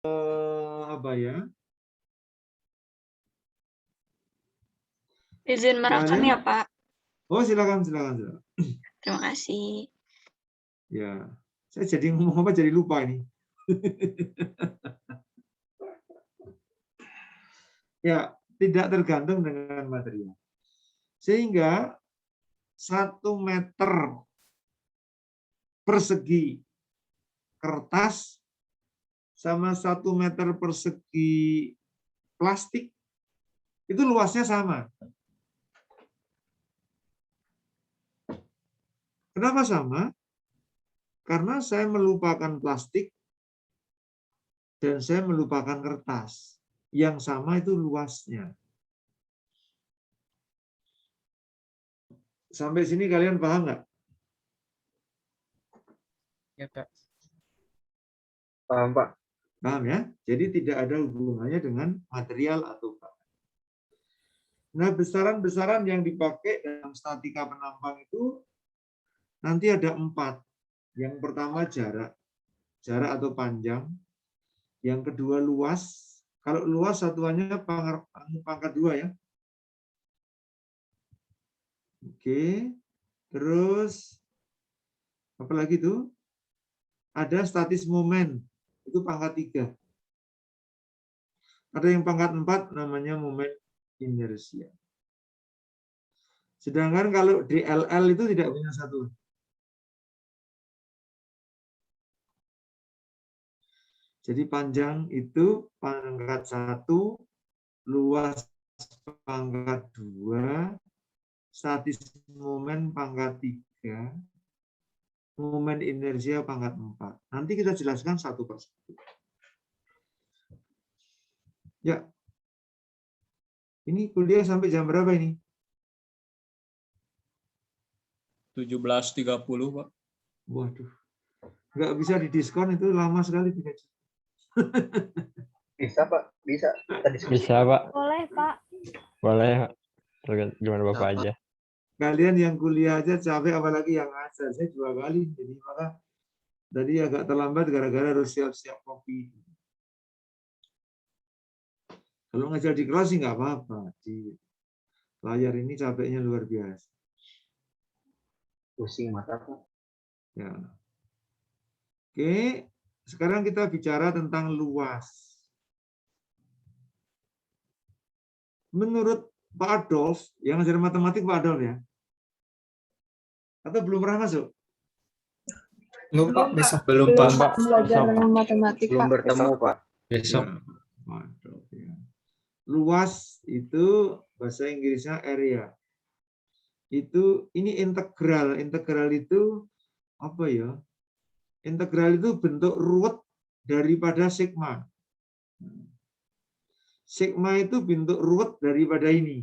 apa ya? Izin merekam ya, Pak. Oh, silakan, silakan. Terima kasih. Ya, saya jadi ngomong apa jadi lupa ini. Ya, tidak tergantung dengan material. Sehingga 1 meter persegi kertas sama 1 meter persegi plastik itu luasnya sama. Kenapa sama? Karena saya melupakan plastik dan saya melupakan kertas. Yang sama itu luasnya. Sampai sini kalian paham nggak? Ya, Pak. Paham, Pak. Paham ya? Jadi tidak ada hubungannya dengan material atau bahan. Nah, besaran-besaran yang dipakai dalam statika penampang itu nanti ada 4. Yang pertama jarak atau panjang. Yang kedua luas. Kalau luas satuannya pangkat 2 ya. Oke. Terus apa lagi itu? Ada statis momen. Itu pangkat 3. Ada yang pangkat 4 namanya momen inersia. Sedangkan kalau DLL itu tidak punya satuan. Jadi panjang itu pangkat 1, luas pangkat 2, statis momen pangkat 3, momen inersia pangkat 4. Nanti kita jelaskan satu persatu. Ya. Ini kuliah sampai jam berapa ini? 17.30, Pak. Waduh. Nggak bisa didiskon, itu lama sekali. Bisa, Pak. Bisa. Bisa, Pak. Boleh, Pak. Boleh. Gimana Bapak aja. Kalian yang kuliah aja capek, apalagi yang ngajar. Saya 2 kali. Jadi maka tadi agak terlambat gara-gara harus siap-siap kopi. Kalau ngajar di kelas sih nggak apa-apa. Di layar ini capeknya luar biasa. Pusing mata, Pak. Ya. Oke, sekarang kita bicara tentang luas. Menurut Pak Adolf, yang ngajar matematik Pak Adolf ya? Atau belum pernah masuk? Belum, Pak. Besok. Belum, Pak. belajar dengan matematik, Belum Pak. bertemu, Pak. Besok. Ya, Pak Adolf, ya. Luas itu bahasa Inggrisnya area. Itu ini integral. Integral itu apa ya? Integral itu bentuk ruwet daripada sigma. Sigma itu bentuk ruwet daripada ini.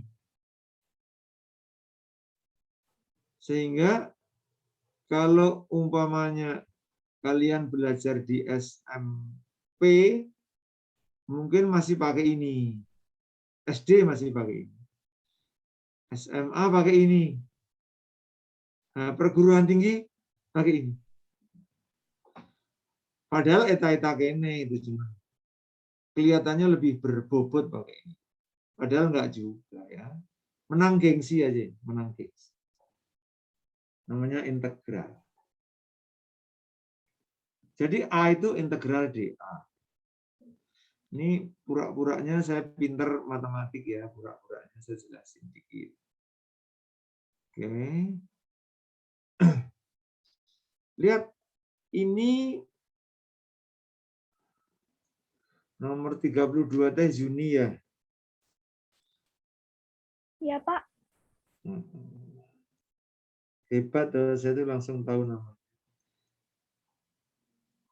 Sehingga kalau umpamanya kalian belajar di SMP, mungkin masih pakai ini. SD masih pakai ini. SMA pakai ini. Nah, perguruan tinggi pakai ini. Padahal eta-eta kene itu cuma kelihatannya lebih berbobot pakai ini. Padahal enggak juga ya. Menang gengsi aja, menang gengsi. Namanya integral. Jadi A itu integral dA. Ini pura-puranya saya pinter matematik ya, pura-puranya saya jelasin dikit. Oke. Lihat, ini nomor 32 teh Juni ya. Iya, Pak. Hebat, saya tuh langsung tahu nama.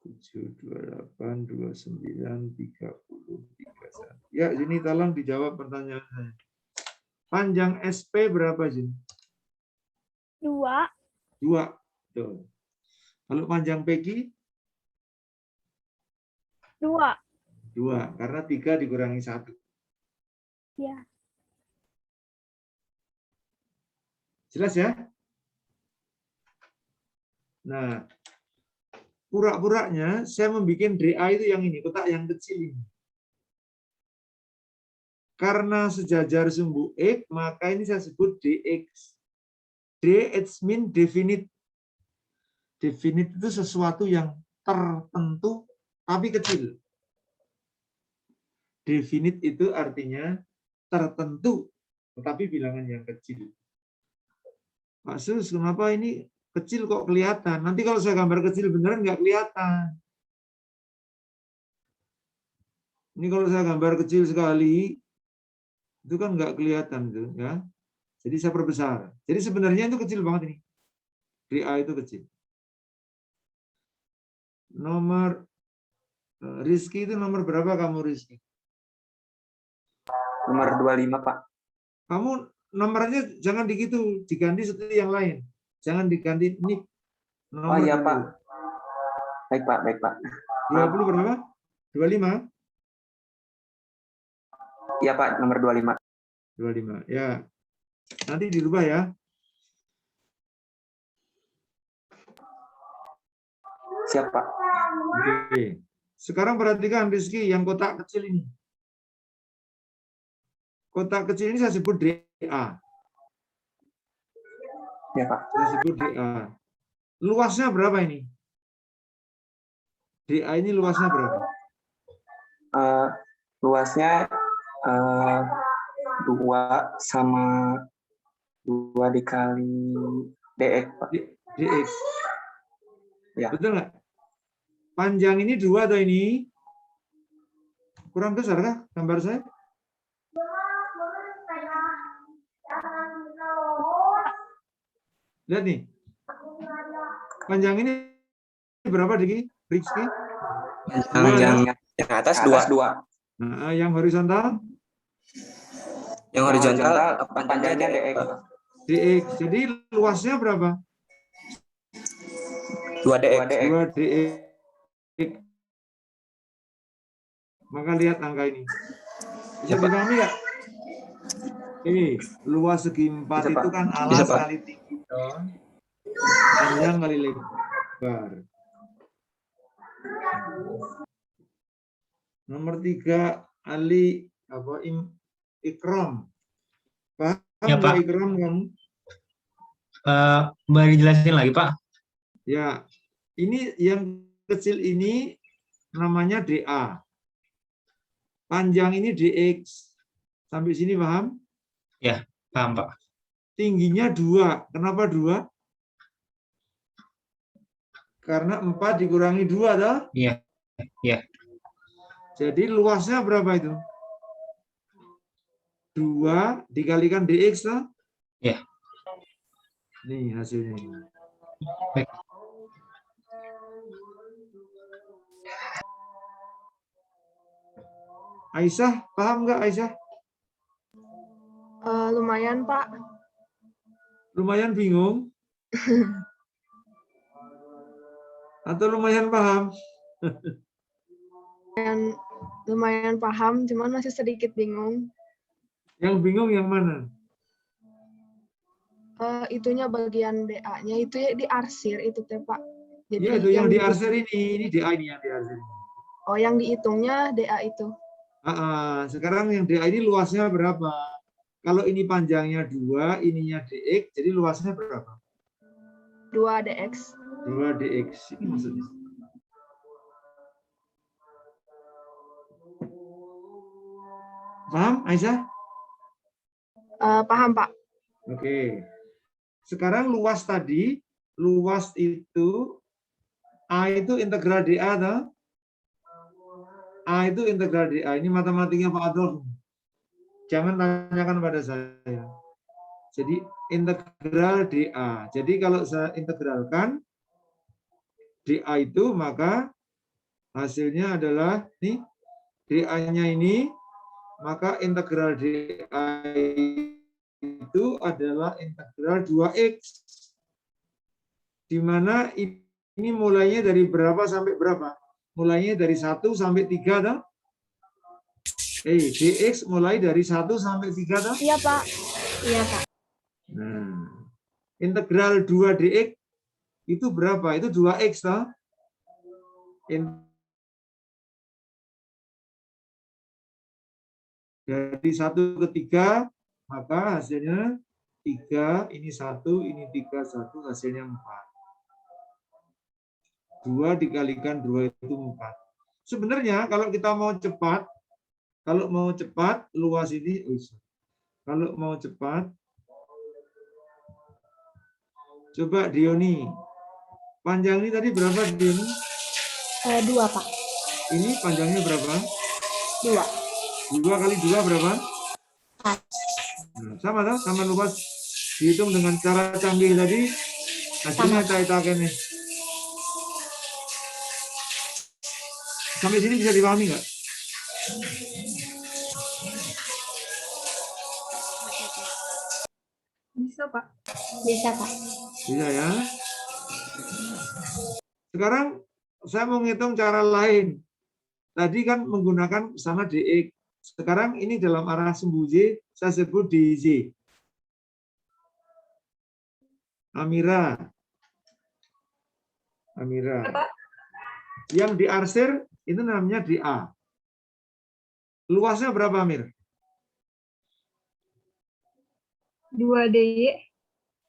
728 29 30 31. Ya, Juni tolong dijawab pertanyaan saya. Panjang SP berapa, Juni? 2. 2. Tuh. Kalau panjang PG? 2. 2, karena 3 dikurangi 1. Iya. Jelas ya? Nah, pura-puranya saya membuat DA itu yang ini, kotak yang kecil ini. Karena sejajar sumbu X, maka ini saya sebut DX. DX mean definite. Definite itu sesuatu yang tertentu tapi kecil. Definite itu artinya tertentu tetapi bilangan yang kecil. Pak Sus, kenapa ini kecil kok kelihatan? Nanti kalau saya gambar kecil beneran nggak kelihatan. Ini kalau saya gambar kecil sekali, itu kan nggak kelihatan tuh, ya. Jadi saya perbesar. Jadi sebenarnya itu kecil banget ini. DA itu kecil. Nomor Rizky itu nomor berapa kamu, Rizky? Nomor 25, Pak. Kamu nomornya jangan digitu, diganti seperti yang lain. Jangan diganti nick. Oh iya, Pak. Baik, Pak. Baik, Pak. 20 berapa? 25? Iya, Pak. Nomor 25. 25. Ya. Nanti dirubah ya. Siap, Pak. Oke. Sekarang perhatikan Rizky yang kotak kecil ini. Kotak kecil ini saya sebut DA. Ya, Pak. Saya sebut DA. Luasnya berapa ini? DA ini luasnya berapa? Luasnya 2 sama 2 dikali DX, Pak. DX. Ya. Betul nggak? Panjang ini 2 atau ini? Kurang besar kah gambar saya? Lihat nih. Panjang ini berapa, Diki? Rizky? Yang atas 2. Nah, yang horizontal? Yang horizontal panjangnya DX. DX. Jadi luasnya berapa? 2 DX. 2 DX. Maka lihat angka ini. Bisa dipahami nggak? Luas segi 4 itu kan alas kali tinggi. Panjang kali lebar. Nomor 3, Ali Ikram. Paham Ya, Pak. nggak Ikram kamu? Boleh dijelasin lagi, Pak? Ya, ini yang kecil ini namanya DA. Panjang ini DX. Sampai sini paham? Ya, paham, Pak. Tingginya 2. Kenapa 2? Karena 4 dikurangi 2, toh? Iya. Iya. Jadi luasnya berapa itu? 2 dikalikan DX, toh? Iya. Nih hasilnya. Baik. Aisyah, paham nggak Aisyah? Lumayan, Pak. Lumayan bingung? Atau lumayan paham? Lumayan paham, cuman masih sedikit bingung. Yang bingung yang mana? Itunya bagian DA-nya itu ya diarsir itu teh, Pak. Jadi Ya, itu yang diarsir ini DA ini yang diarsir. Oh, yang dihitungnya DA itu. Sekarang yang DA ini luasnya berapa? Kalau ini panjangnya 2, ininya DX, jadi luasnya berapa? 2 DX. 2 DX, ini maksudnya. Paham, Aisyah? Paham, Pak. Oke. Sekarang luas tadi, luas itu, A itu integral DA, toh? A itu integral DA. Ini matematiknya Pak Adolf. Jangan tanyakan pada saya. Jadi integral DA. Jadi kalau saya integralkan DA itu, maka hasilnya adalah nih DA-nya ini, maka integral DA itu adalah integral 2x. Di mana ini mulainya dari berapa sampai berapa? Mulainya dari 1 sampai 3, toh? DX mulai dari 1 sampai 3, toh? Iya, Pak. Iya, Pak. Nah, integral 2 DX itu berapa? Itu 2x, toh? dari 1 ke 3, maka hasilnya 3, ini 1, ini 3, 1, hasilnya 4. 2 dikalikan 2 itu 4. Sebenarnya kalau kita mau cepat, luas ini, kalau mau cepat, coba Dioni. Panjang ini tadi berapa, Dioni? 2, Pak. Ini panjangnya berapa? 2. 2 kali 2 berapa? 4. Nah, sama tak? Sama luas. Dihitung dengan cara canggih tadi. Hasilnya kita nih. Sampai sini bisa dipahami nggak? Bisa, Pak. Bisa, Pak. Bisa ya. Sekarang saya mau ngitung cara lain. Tadi kan menggunakan sama DX. Sekarang ini dalam arah sumbu Z, saya sebut DZ. Amira. Yang diarsir itu namanya DA. Luasnya berapa, Amir? 2 DY.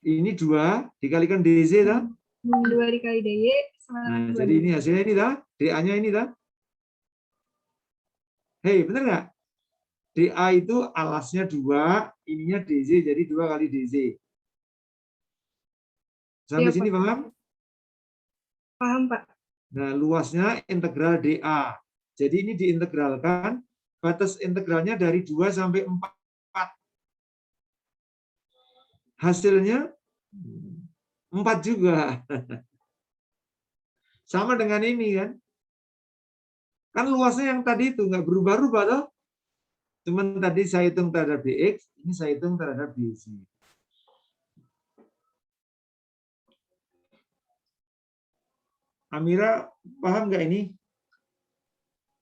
Ini 2 dikalikan DZ, dah. 2 dikali DY sama Nah, 2 jadi ini hasilnya ini dah. DA-nya ini dah. Hei, benar nggak? DA itu alasnya 2, ininya DZ, jadi 2 kali DZ. Sampai Iya, sini Pak. paham? Paham, Pak. Nah, luasnya integral DA. Jadi ini diintegralkan, batas integralnya dari 2 sampai 4. Hasilnya 4 juga. Sama dengan ini kan. Kan luasnya yang tadi itu nggak berubah-ubah toh. Cuman tadi saya hitung terhadap DX, ini saya hitung terhadap DC. Amira, paham nggak ini?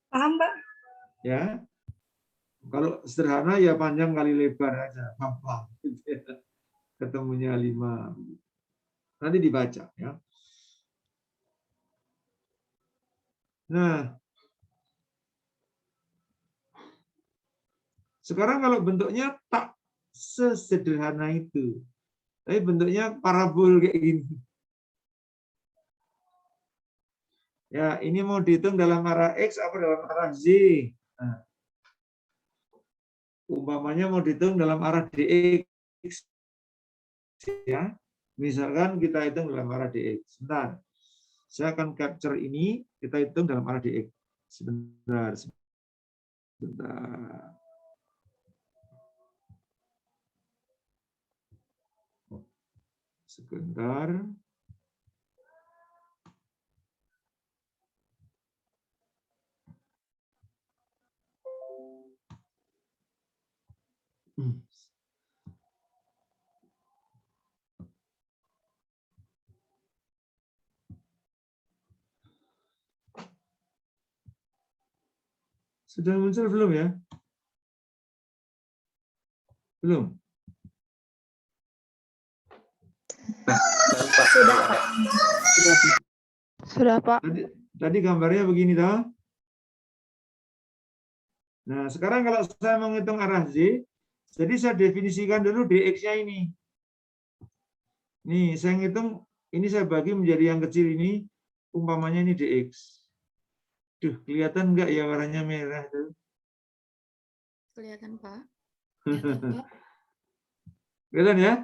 Paham, Pak? Ya. Kalau sederhana ya panjang kali lebar aja, gampang. Ketemunya 5. Nanti dibaca ya. Nah, sekarang kalau bentuknya tak sesederhana itu. Tapi bentuknya parabol kayak gini. Ya, ini mau dihitung dalam arah X apa dalam arah Z. Nah, umpamanya mau dihitung dalam arah DX. Ya, misalkan kita hitung dalam arah DX. Sebentar. Saya akan capture ini, kita hitung dalam arah DX. Sebentar. Sebentar. Sudah muncul belum ya? Belum? Sudah, Pak. Sudah, Pak. Tadi gambarnya begini toh. Nah, sekarang kalau saya menghitung arah Z, jadi saya definisikan dulu DX-nya ini. Nih, saya ngitung, ini saya bagi menjadi yang kecil ini, umpamanya ini DX. Duh, kelihatan nggak ya warnanya merah tuh? Kelihatan, Pak. Kelihatan ya?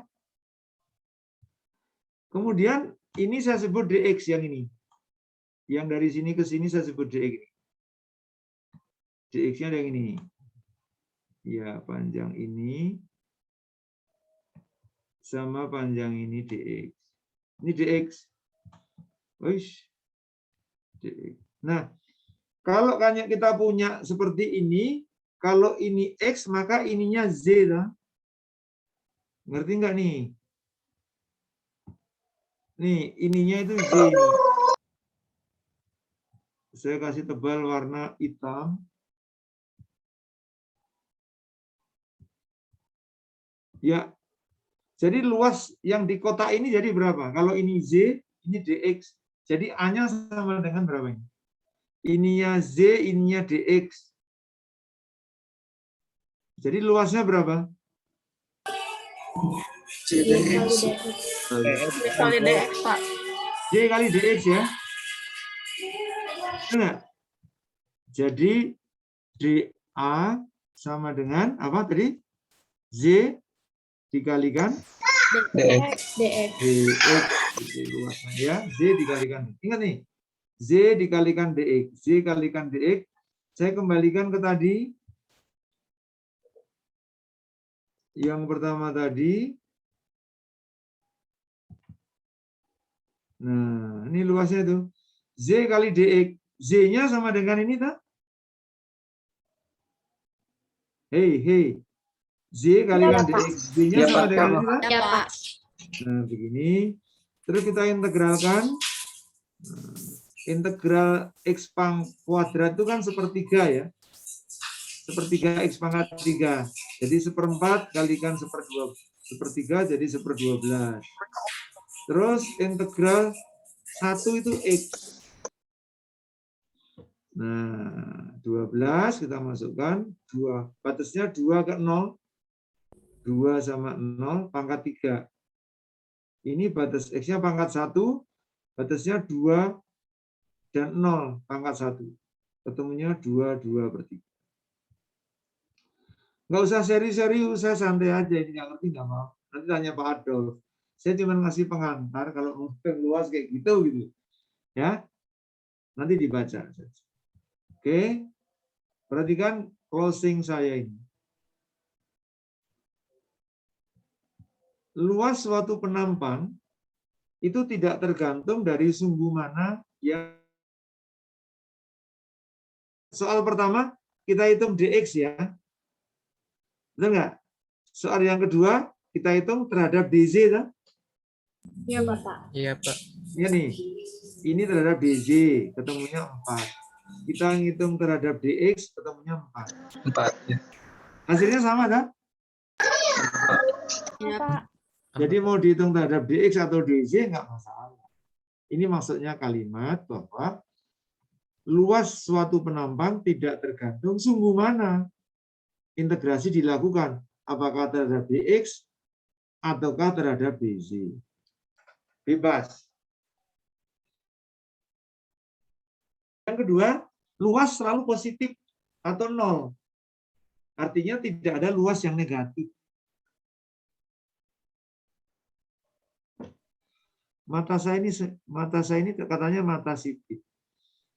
Kemudian ini saya sebut DX yang ini. Yang dari sini ke sini saya sebut DX ini. DX-nya yang ini. Ya, panjang ini sama panjang ini DX. Ini DX. Wish. DX. Nah, kalau kita punya seperti ini, kalau ini X, maka ininya Z. Lah. Ngerti nggak nih? Nih, ininya itu Z. Nih. Saya kasih tebal warna hitam. Ya, jadi luas yang di kotak ini jadi berapa? Kalau ini Z, ini DX. Jadi A-nya sama dengan berapa ini? ininya Z, ininya DX. Jadi luasnya berapa? Y kali DX. Kali DX, Pak. Z kali DX ya. Enggak? Jadi DA sama dengan apa tadi? Z dikalikan DX. DX. Itu luasnya ya. Z dikalikan. Ingat nih. Z dikalikan DX. Z kalikan DX. Saya kembalikan ke tadi. Yang pertama tadi. Nah, ini luasnya itu. Z kali DX. Z-nya sama dengan ini tak? Hei. Z kalikan DX. Z-nya Ya, sama Pak. dengan ini tak? Ya, Pak. Nah, begini. Terus kita integralkan. Nah, integral X pang kuadrat itu kan sepertiga ya. Sepertiga X pangkat 3. Jadi 1/4 kalikan 1/3 jadi 1/12. Terus integral 1 itu X. Nah, 12 kita masukkan 2. Batasnya 2 ke 0. 2 sama 0 pangkat 3. Ini batas X-nya pangkat 1. Batasnya 2 dan 0 pangkat 1. Ketemunya 2/3. Nggak usah serius-serius, saya santai aja. Ini nggak ngerti nggak mau. Nanti tanya Pak Adolf. Saya cuma ngasih pengantar kalau mau luas kayak gitu. Ya, nanti dibaca. Oke, perhatikan closing saya ini. Luas suatu penampang itu tidak tergantung dari sumbu mana yang. Soal pertama kita hitung DX ya. Betul nggak? Soal yang kedua kita hitung terhadap DZ kan? Iya, Pak. Iya, Pak. Ini nih. Ini terhadap DZ ketemunya 4. Kita ngitung terhadap DX ketemunya 4. 4. Ya. Hasilnya sama kan? Iya, Pak. Jadi mau dihitung terhadap DX atau DZ nggak masalah. Ini maksudnya kalimat bahwa luas suatu penampang tidak tergantung sumbu mana integrasi dilakukan, apakah terhadap DX ataukah terhadap DZ. Bebas. Yang kedua, luas selalu positif atau 0. Artinya tidak ada luas yang negatif. Mata saya ini katanya mata sipit.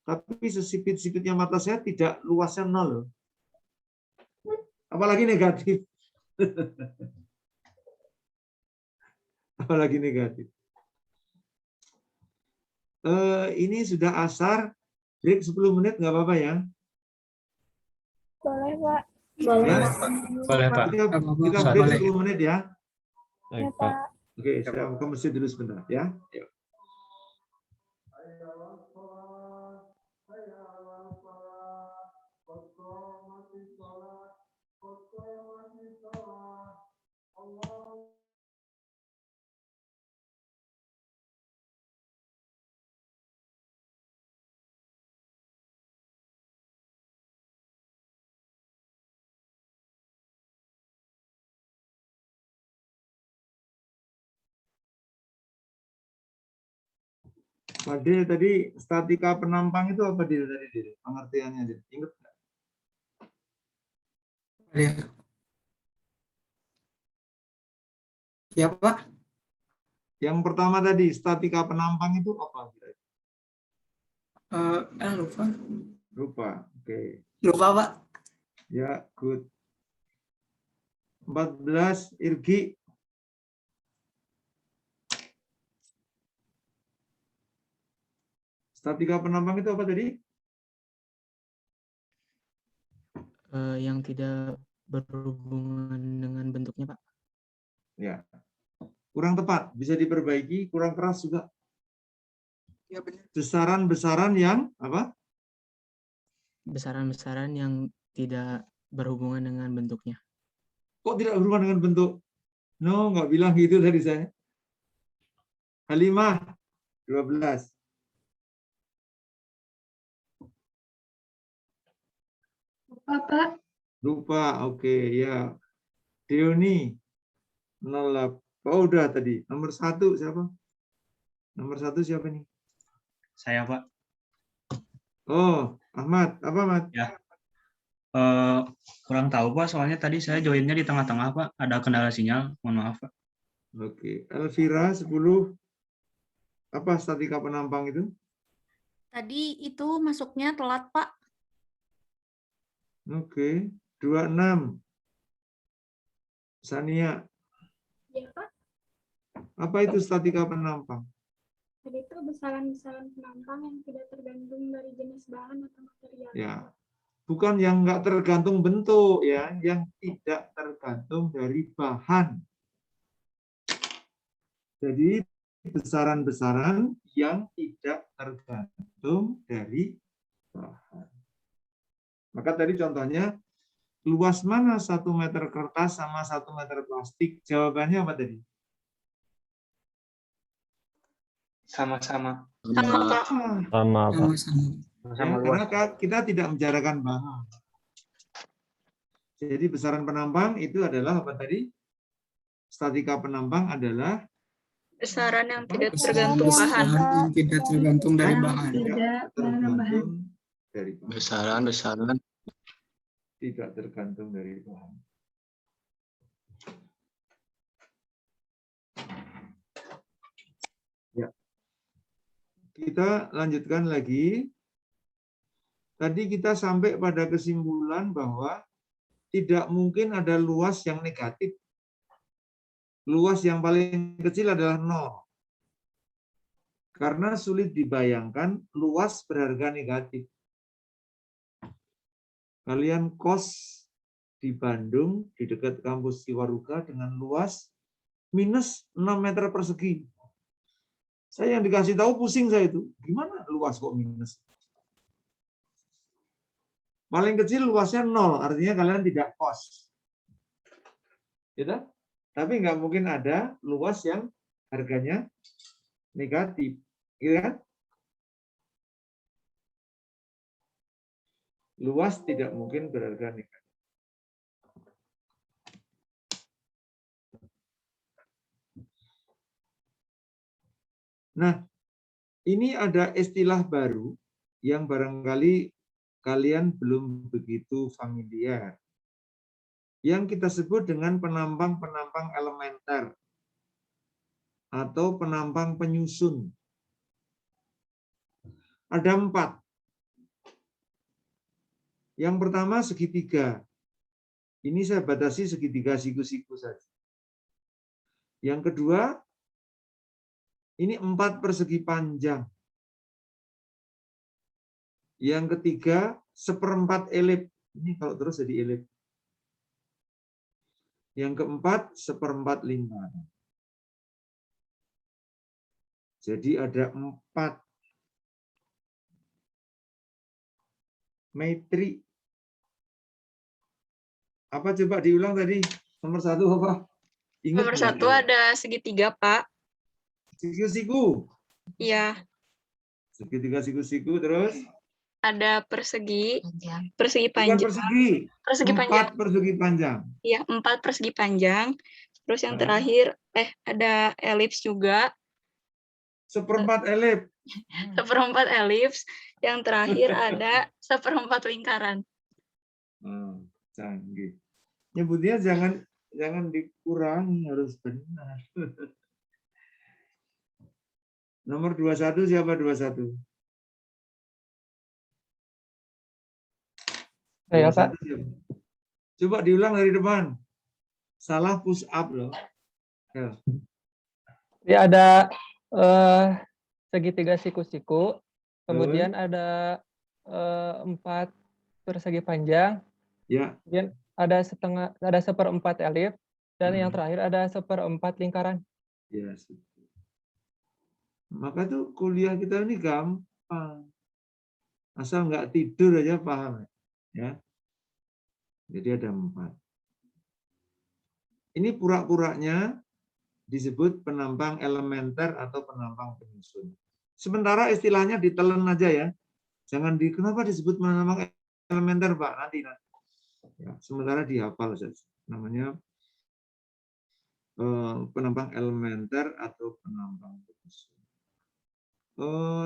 Tapi sesipit-sipitnya mata saya tidak luasnya 0. Apalagi negatif. Apalagi negatif. Ini sudah asar. Break 10 menit nggak apa-apa ya? Boleh, Pak. Ya? Boleh, Pak. Kita break 10 menit ya. Baik, Pak. Oke, saya ke masjid dulu sebentar ya. Yuk. Pak Dil, tadi statika penampang itu apa Dil tadi Dil? Pengertiannya Dil? Ingat nggak? Ya, Pak. Yang pertama tadi statika penampang itu apa? Lupa. Lupa. Oke. Lupa, Pak. Ya, good. 14 Irgi. Statika penampang itu apa tadi? Yang tidak berhubungan dengan bentuknya, Pak. Ya. Kurang tepat, bisa diperbaiki, kurang keras juga. Ya, benar. Besaran-besaran yang apa? Besaran-besaran yang tidak berhubungan dengan bentuknya. Kok tidak berhubungan dengan bentuk? No, nggak bilang gitu tadi saya. Halimah, 12. Lupa, Pak. Lupa, oke ya. Deoni 08. Oh udah tadi. Nomor 1 siapa? Nomor 1 siapa nih? Saya, Pak. Oh, Ahmad. Apa, Ahmad? Ya. Kurang tahu, Pak. Soalnya tadi saya joinnya di tengah-tengah, Pak. Ada kendala sinyal. Mohon maaf, Pak. Oke. Elvira 10. Apa statika penampang itu? Tadi itu masuknya telat, Pak. Oke. 26. Sania. Ya, Pak. Apa itu statika penampang? Jadi itu besaran-besaran penampang yang tidak tergantung dari jenis bahan atau material. Ya. Bukan yang nggak tergantung bentuk ya, yang tidak tergantung dari bahan. Jadi besaran-besaran yang tidak tergantung dari bahan. Maka tadi contohnya, luas mana 1 meter kertas sama 1 meter plastik? Jawabannya apa tadi? Sama-sama. Sama, Pak. Sama, Pak. Sama-sama. Ya, karena kita tidak membicarakan bahan. Jadi besaran penampang itu adalah apa tadi? Statika penampang adalah Besaran yang tidak Besaran tergantung bahan. yang tidak tergantung dari bahan. Tidak tergantung bahan. dari bahan. Besaran. Tidak tergantung dari bahan. Ya. Kita lanjutkan lagi. Tadi kita sampai pada kesimpulan bahwa tidak mungkin ada luas yang negatif. Luas yang paling kecil adalah 0. Karena sulit dibayangkan luas berharga negatif. Kalian kos di Bandung, di dekat kampus Siwaruga dengan luas minus 6 meter persegi. Saya yang dikasih tahu pusing saya itu. Gimana luas kok minus? Paling kecil luasnya 0, artinya kalian tidak kos. Gitu? Tapi nggak mungkin ada luas yang harganya negatif. Gitu kan? Luas tidak mungkin berharga negatif. Nah, ini ada istilah baru yang barangkali kalian belum begitu familiar. Yang kita sebut dengan penampang-penampang elementer atau penampang penyusun. Ada 4. Yang pertama segitiga. Ini saya batasi segitiga siku-siku saja. Yang kedua, ini 4 persegi panjang. Yang ketiga, 1/4 elip. Ini kalau terus jadi elip. Yang keempat, 1/4 lingkaran. Jadi ada 4 metri. Apa coba diulang tadi? Nomor 1 apa? Ingat Nomor nggak? 1 ada segitiga, Pak. Siku-siku. Iya. Segitiga siku-siku terus? Ada persegi Bukan panjang. persegi. Persegi panjang. 4 persegi panjang. Iya, 4 persegi panjang. Terus yang Nah. terakhir, ada elips juga. 1/4 elip. 1/4 elips. Yang terakhir ada 1/4 lingkaran. Canggih. Nyebutnya jangan dikurangi, harus benar. Nomor 21 siapa 21? Saya, Pak. 21 siapa? Coba diulang dari depan. Salah push up loh. Ya. Ya, ada segitiga siku-siku, kemudian ada 4 persegi panjang, Ya. kemudian ada 1/4 elip, dan yang terakhir ada 1/4 lingkaran. Ya. Maka tuh kuliah kita ini gampang. Asal nggak tidur aja paham. Ya. Jadi ada 4. Ini pura-puranya disebut penampang elementer atau penampang penyusun. Sementara istilahnya ditelan aja ya. Jangan kenapa disebut penampang elementer, Pak? Nanti. Ya, sementara dihafal saja. Namanya penambang elementer atau penambang khusus.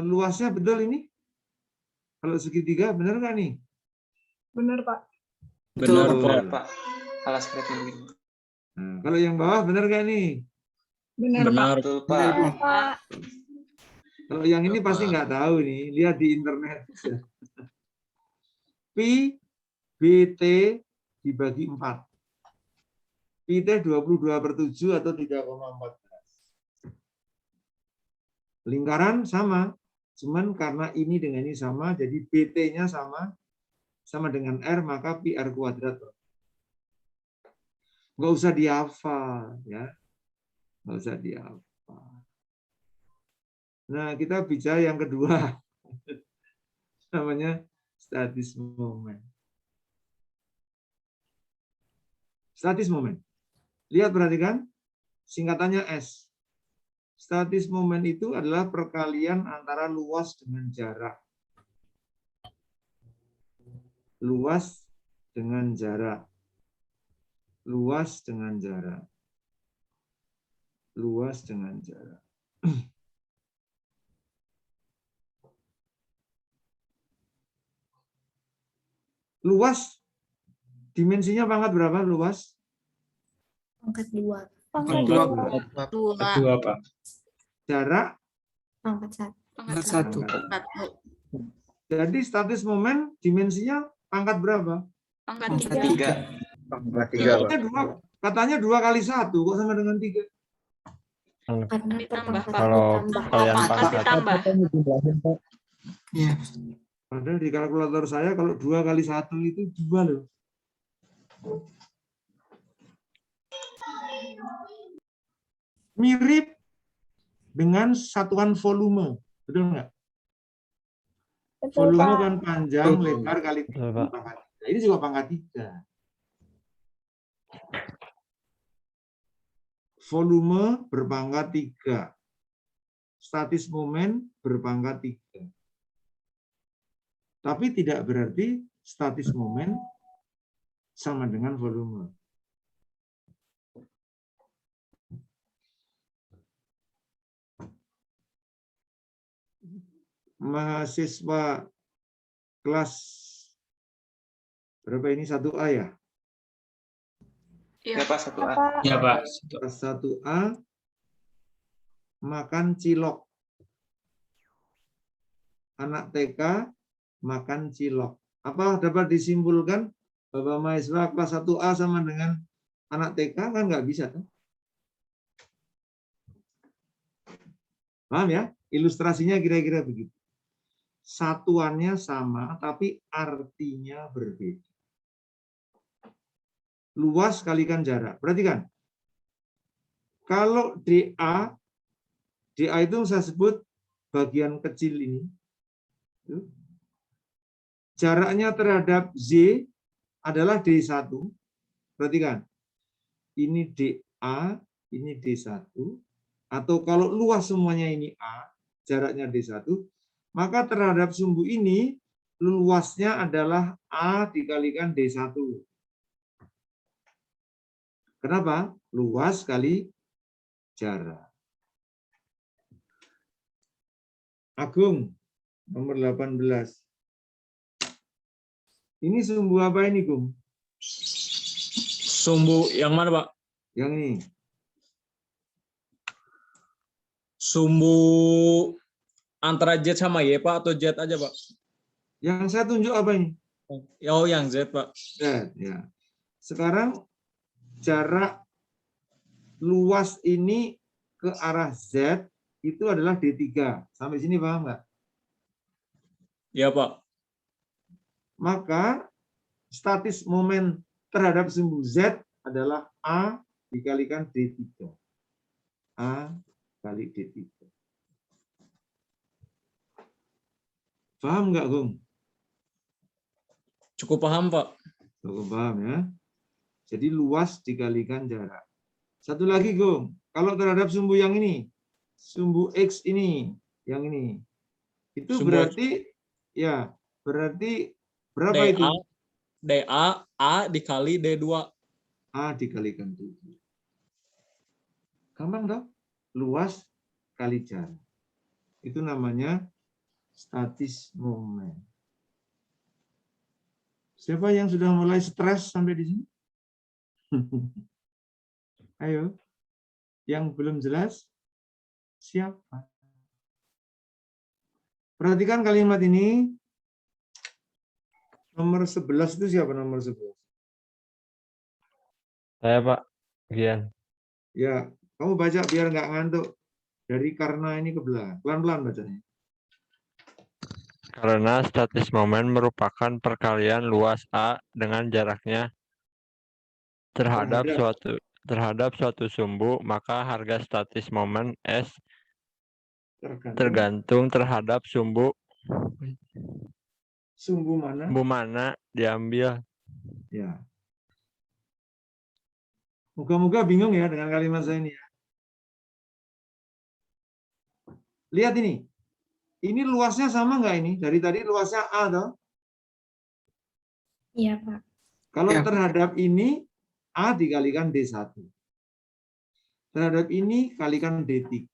Luasnya betul ini? Kalau segitiga benar nggak nih? Benar, Pak. Betul, Betul. Pak. Alas kreatif. Nah, kalau yang bawah benar nggak nih? Benar, Pak. Betul, Pak. Pak. Kalau yang ini pasti nggak tahu nih, lihat di internet. Pi BT dibagi 4. Pi T 22/7 atau 3,14. Lingkaran sama, cuman karena ini dengan ini sama, jadi BT-nya sama dengan R, maka pi R kuadrat. Nggak usah dihafal, ya. Nggak usah dihafal. Nah, kita bicara yang kedua. Namanya statis moment. Statis moment. Lihat, perhatikan. Singkatannya S. Statis moment itu adalah perkalian antara luas dengan jarak. Luas dengan jarak. Luas dengan jarak. Luas dengan jarak. Luas, dimensinya pangkat berapa luas? Pangkat 2. Pangkat dua. Dua, Pak. Jarak, Pangkat 1. Pangkat 1. jadi statis moment dimensinya pangkat berapa? Pangkat 3. Pangkat 3, Pak. Katanya 2 kali 1, kok sama dengan 3? Karena Ditambah, Pak. Kalau kalian Pangkat pangkat ditambah. Iya. Padahal di kalkulator saya kalau 2 kali 1 itu 2 loh. Mirip dengan satuan volume, betul nggak? Betul, Volume Pak. kan panjang, lebar kali Betul, Pak. pangkat 3. Ini juga pangkat 3. Volume berpangkat 3. Statis moment berpangkat 3. Tapi tidak berarti statis moment sama dengan volume. Mahasiswa kelas berapa ini? 1A ya? Iya. Ya, Pak, 1A. Ya, Pak. Kelas 1A makan cilok. Anak TK makan cilok. Apa dapat disimpulkan bahwa mahasiswa kelas 1A sama dengan anak TK? Kan nggak bisa, kan? Paham ya? Ilustrasinya kira-kira begitu. Satuannya sama, tapi artinya berbeda. Luas kalikan jarak. Perhatikan. Kalau DA itu saya sebut bagian kecil ini. Jaraknya terhadap Z adalah D1. Perhatikan. Ini DA, ini D1. Atau kalau luas semuanya ini A, jaraknya D1, maka terhadap sumbu ini luasnya adalah A dikalikan D1. Kenapa? Luas kali jarak. Agung, nomor 18. Ini sumbu apa ini, Gung? Sumbu yang mana, Pak? Yang ini. Sumbu antara Z sama Y, Pak, atau Z aja, Pak? Yang saya tunjuk apa ini? Oh, yang Z, Pak. Z, ya. Sekarang jarak luas ini ke arah Z itu adalah D3. Sampai sini paham nggak? Ya, Pak. Maka statis moment terhadap sumbu Z adalah A dikalikan D3. A kali D3. Paham nggak, Gung? Cukup paham, Pak. Cukup paham ya. Jadi luas dikalikan jarak. Satu lagi, Gung. Kalau terhadap sumbu yang ini, sumbu X ini, yang ini, itu Sumbu berarti, ya, berarti berapa DA. itu? DA, A dikali D2. A dikalikan 7. Gampang toh? Luas kali jarak. Itu namanya statis momen. Siapa yang sudah mulai stres sampai di sini? Ayo. Yang belum jelas, siapa? Perhatikan kalimat ini. Nomor 11 itu siapa nomor 11? Saya Pak, Gian. Ya, kamu baca biar nggak ngantuk. Dari karena ini ke belakang. Pelan-pelan bacanya. Karena statis momen merupakan perkalian luas A dengan jaraknya terhadap suatu sumbu, maka harga statis momen S tergantung terhadap sumbu mana diambil. Ya. Moga-moga bingung ya dengan kalimat saya ini ya. Lihat ini. Ini luasnya sama nggak ini? Dari tadi luasnya A toh? Iya, Pak. Kalau terhadap ini A dikalikan D1. Terhadap ini kalikan D3.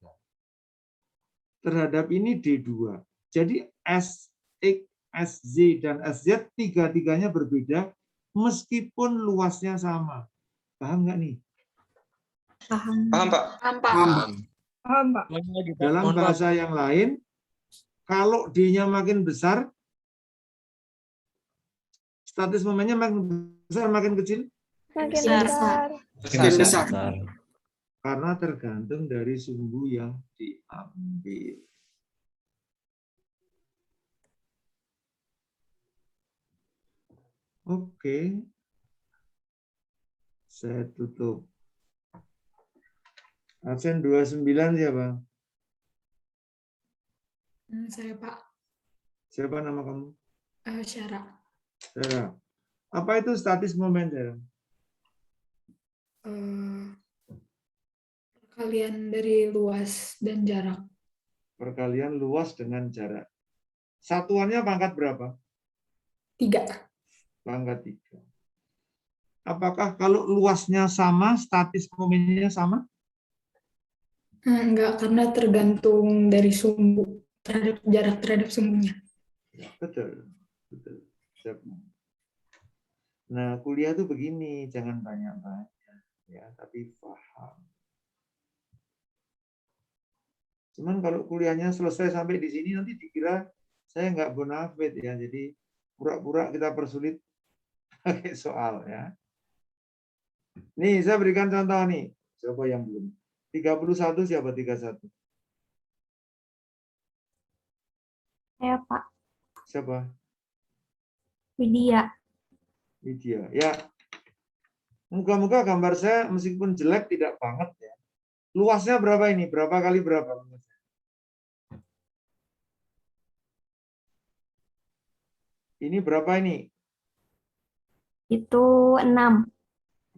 Terhadap ini D2. Jadi SX, SZ, dan SZ tiga-tiganya berbeda meskipun luasnya sama. Paham nggak nih? Paham. Paham, Pak? Paham, Pak. Dalam bahasa yang lain, kalau D-nya makin besar, statis momennya makin besar, makin kecil? Makin besar. Makin besar. Karena tergantung dari sumbu yang diambil. Oke. Saya tutup. Absen 29 siapa? Saya, Pak. Siapa nama kamu? Syara. Sarah. Apa itu statis momen, Sarah? Perkalian dari luas dan jarak. Perkalian luas dengan jarak. Satuannya pangkat berapa? 3. Pangkat 3. Apakah kalau luasnya sama, statis momennya sama? Enggak, karena tergantung dari sumbu terhadap jarak terhadap sumbunya. Betul. Betul. Nah, kuliah tuh begini, jangan banyak-banyak ya, tapi paham. Cuman kalau kuliahnya selesai sampai di sini nanti dikira saya nggak bonafit ya, jadi pura-pura kita persulit pakai soal ya. Nih, saya berikan contoh nih. Siapa yang belum? 31 siapa 31? Saya, Pak. Siapa? Widya. Widya. Ya. Moga-moga gambar saya meskipun jelek tidak banget ya. Luasnya berapa ini? Berapa kali berapa? Ini berapa ini? Itu 6.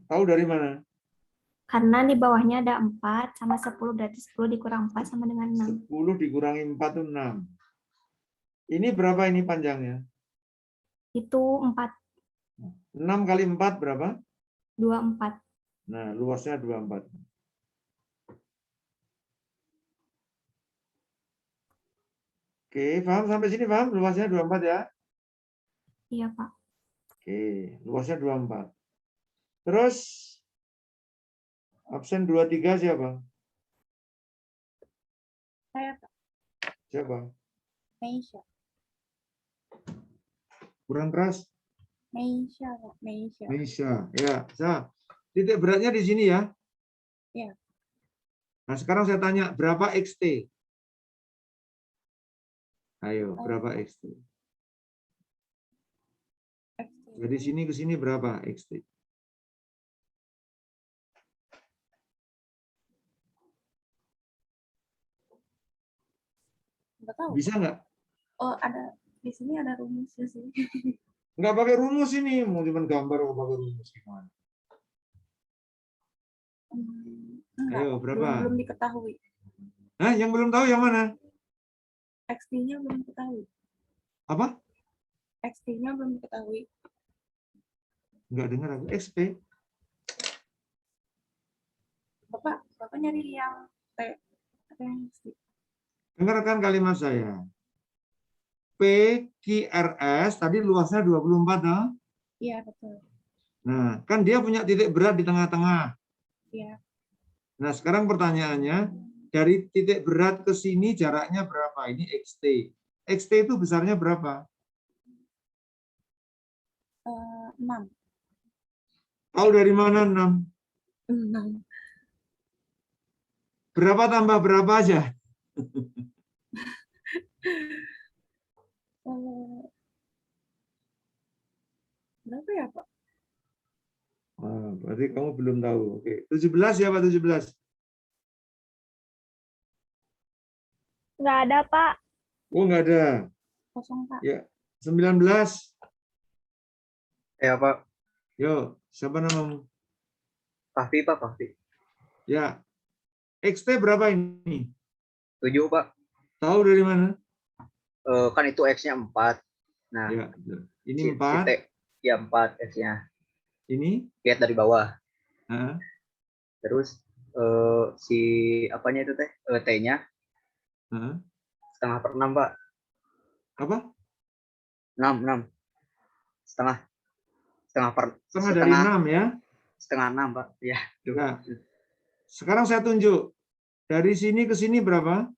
Tahu dari mana? Karena di bawahnya ada 4 sama 10, berarti 10 dikurang 4 sama dengan 6. 10 dikurangi 4 itu 6. Ini berapa ini panjangnya? Itu 4. 6 kali 4 berapa? 24. Nah, luasnya 24. Oke, paham sampai sini paham? Luasnya 24 ya? Iya, Pak. Oke, luasnya 24. Terus absen 23 siapa? Saya, Pak. Siapa? Meisha. Kurang keras? Meisha, Pak. Meisha. Meisha. Ya, titik beratnya di sini ya. Ya. Nah, sekarang saya tanya, berapa XT? Ayo, berapa XT? Dari sini ke sini berapa XT? Nggak tahu. Bisa nggak? Oh, ada. Di sini ada rumusnya sih. Nggak pakai rumus ini, mau cuma gambar mau pakai rumus gimana? Enggak, Ayo, berapa? Belum diketahui. Hah, yang belum tahu yang mana? XT-nya belum diketahui. Apa? XT-nya belum diketahui. Enggak dengar aku. XP. Bapak nyari yang T. Dengarkan kalimat saya. PQRS tadi luasnya 24, toh? Iya, betul. Nah, kan dia punya titik berat di tengah-tengah. Iya. Nah, sekarang pertanyaannya, dari titik berat ke sini jaraknya berapa? Ini XT. XT itu besarnya berapa? 6. Tahu dari mana 6? 6. Berapa tambah berapa aja? Berapa ya, Pak? Berarti kamu belum tahu. Oke, 17 ya, Pak, 17. Nggak ada, Pak. Oh, enggak ada. Kosong, Pak. Ya, 19. Ya Pak, Yo, siapa namamu? Pahvi Pak, Pahvi. Ya. XT berapa ini? 7 Pak. Tahu dari mana? Kan itu X-nya 4. Nah, Ya, ini 4. Ya 4 X-nya. Ini? Lihat dari bawah. Nah. Terus si apanya itu teh? T-nya setengah per 6 Pak. Apa? 6. Setengah dari 6 ya? Setengah 6 Pak. Ya. Nah, sekarang saya tunjuk. Dari sini ke sini berapa?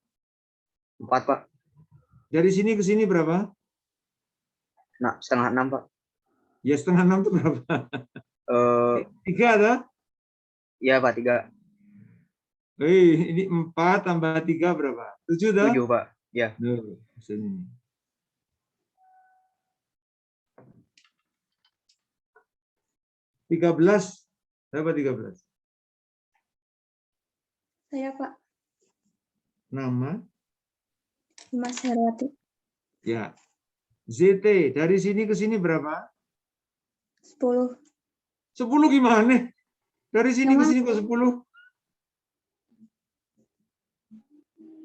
4 Pak. Dari sini ke sini berapa? Nah, setengah 6 Pak. Ya, setengah 6 itu berapa? 3 atau? Iya Pak, 3. Ini 4 tambah 3 berapa? 7 dah? 7 Pak. Ya. Duh, sini. Berapa 13? Saya, Pak. Nama? Mas Herwati. Ya. ZT, dari sini ke sini berapa? 10. 10 gimana? Dari sini ke sini kok 10?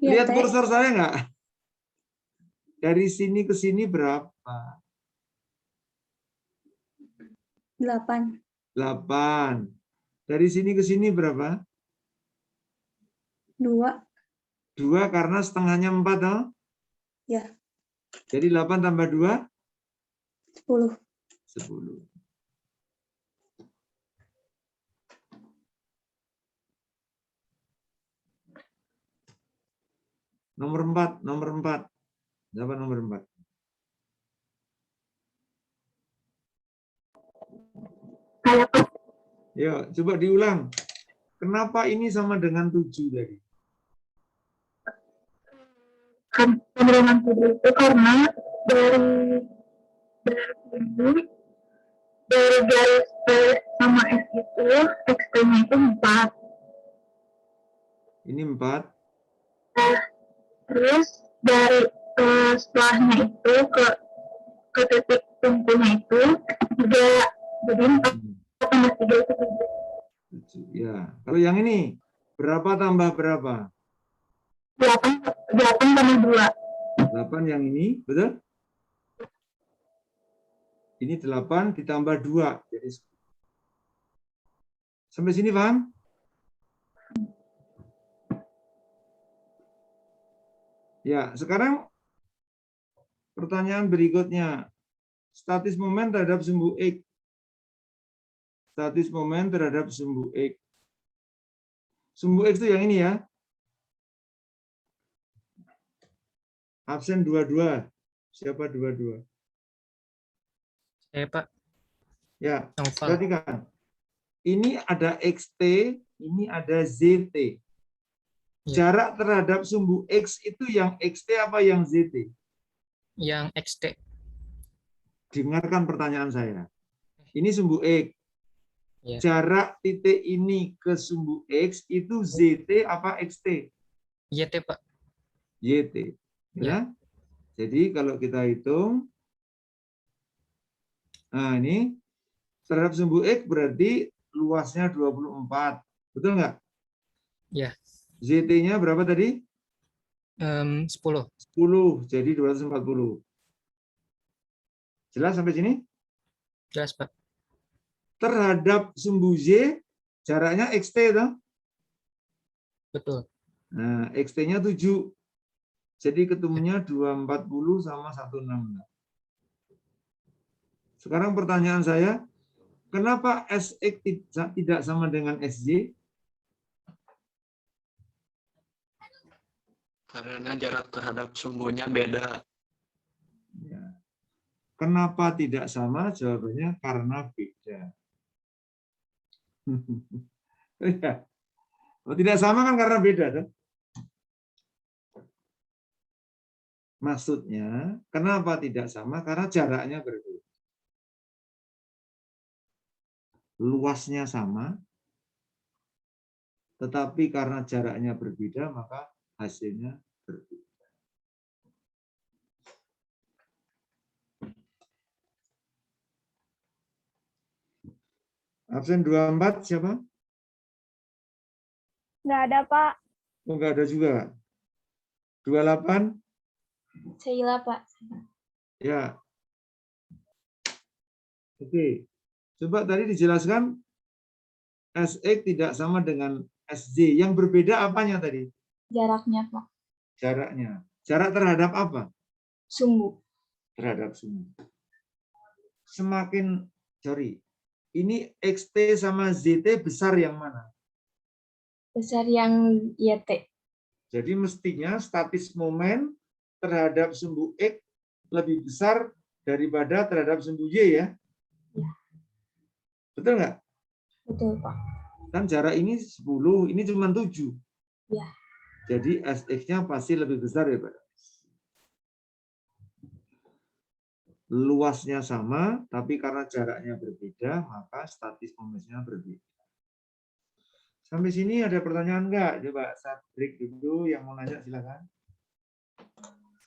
Ya, Lihat kursor saya nggak? Dari sini ke sini berapa? 8. 8. Dari sini ke sini berapa? 2. 2 karena setengahnya 4, toh? Ya. Jadi 8 tambah 2? 10. 10. Nomor 4. Siapa nomor 4? Yuk, coba diulang. Kenapa ini sama dengan 7 tadi? Dengan 7 itu karena dari garis P sama S itu X-nya itu 4. Ini 4. Terus dari setelahnya itu ke titik kumpulnya itu 3. Jadi 4 tambah 3 itu 7. Ya. Kalau yang ini berapa tambah berapa? 8 tambah 2. 8 yang ini, betul? Ini 8 ditambah 2. Jadi 10. Sampai sini paham? Ya, sekarang pertanyaan berikutnya. Statis momen terhadap sumbu X. Statis momen terhadap sumbu X. Sumbu X itu yang ini ya. Absen 22. Siapa 22? Saya, Pak. Ya, Noval. perhatikan. Ini ada XT, ini ada ZT. Jarak terhadap sumbu X itu yang XT apa yang ZT? Yang XT. Dengarkan pertanyaan saya. Ini sumbu X. Ya. Jarak titik ini ke sumbu X itu ZT apa XT? YT, Pak. YT. Ya. Jadi kalau kita hitung, nah ini terhadap sumbu X berarti luasnya 24. Betul nggak? Ya. ZT-nya berapa tadi? 10. 10, jadi 240. Jelas sampai sini? Jelas, Pak. terhadap sumbu Z jaraknya XT toh? Betul. Nah, XT-nya 7. Jadi ketemunya 240 sama 166. Sekarang pertanyaan saya, kenapa SX tidak sama dengan SY? Karena jarak terhadap sumbunya beda. Ya. Kenapa tidak sama? Jawabannya karena beda. Ya. Oh, tidak sama kan karena beda, kan? Maksudnya, kenapa tidak sama? Karena jaraknya berbeda. Luasnya sama, tetapi karena jaraknya berbeda, maka hasilnya berbeda. Absen 24 siapa? Nggak ada, Pak. Oh, enggak ada juga. 28? Sheila, Pak. Ya. Oke. Coba tadi dijelaskan SX tidak sama dengan SJ. Yang berbeda apanya tadi? Jaraknya, Pak. Jaraknya. Jarak terhadap apa? Sumbu. Terhadap sumbu. Semakin, ini XT sama ZT besar yang mana? Besar yang YT. Jadi mestinya statis momen terhadap sumbu X lebih besar daripada terhadap sumbu Y ya? Ya. Betul nggak? Betul, Pak. Kan jarak ini 10, ini cuma 7. Ya. Jadi SX-nya pasti lebih besar daripada S. Luasnya sama, tapi karena jaraknya berbeda, maka statis momennya berbeda. Sampai sini ada pertanyaan nggak? Coba saya break dulu, yang mau nanya silakan.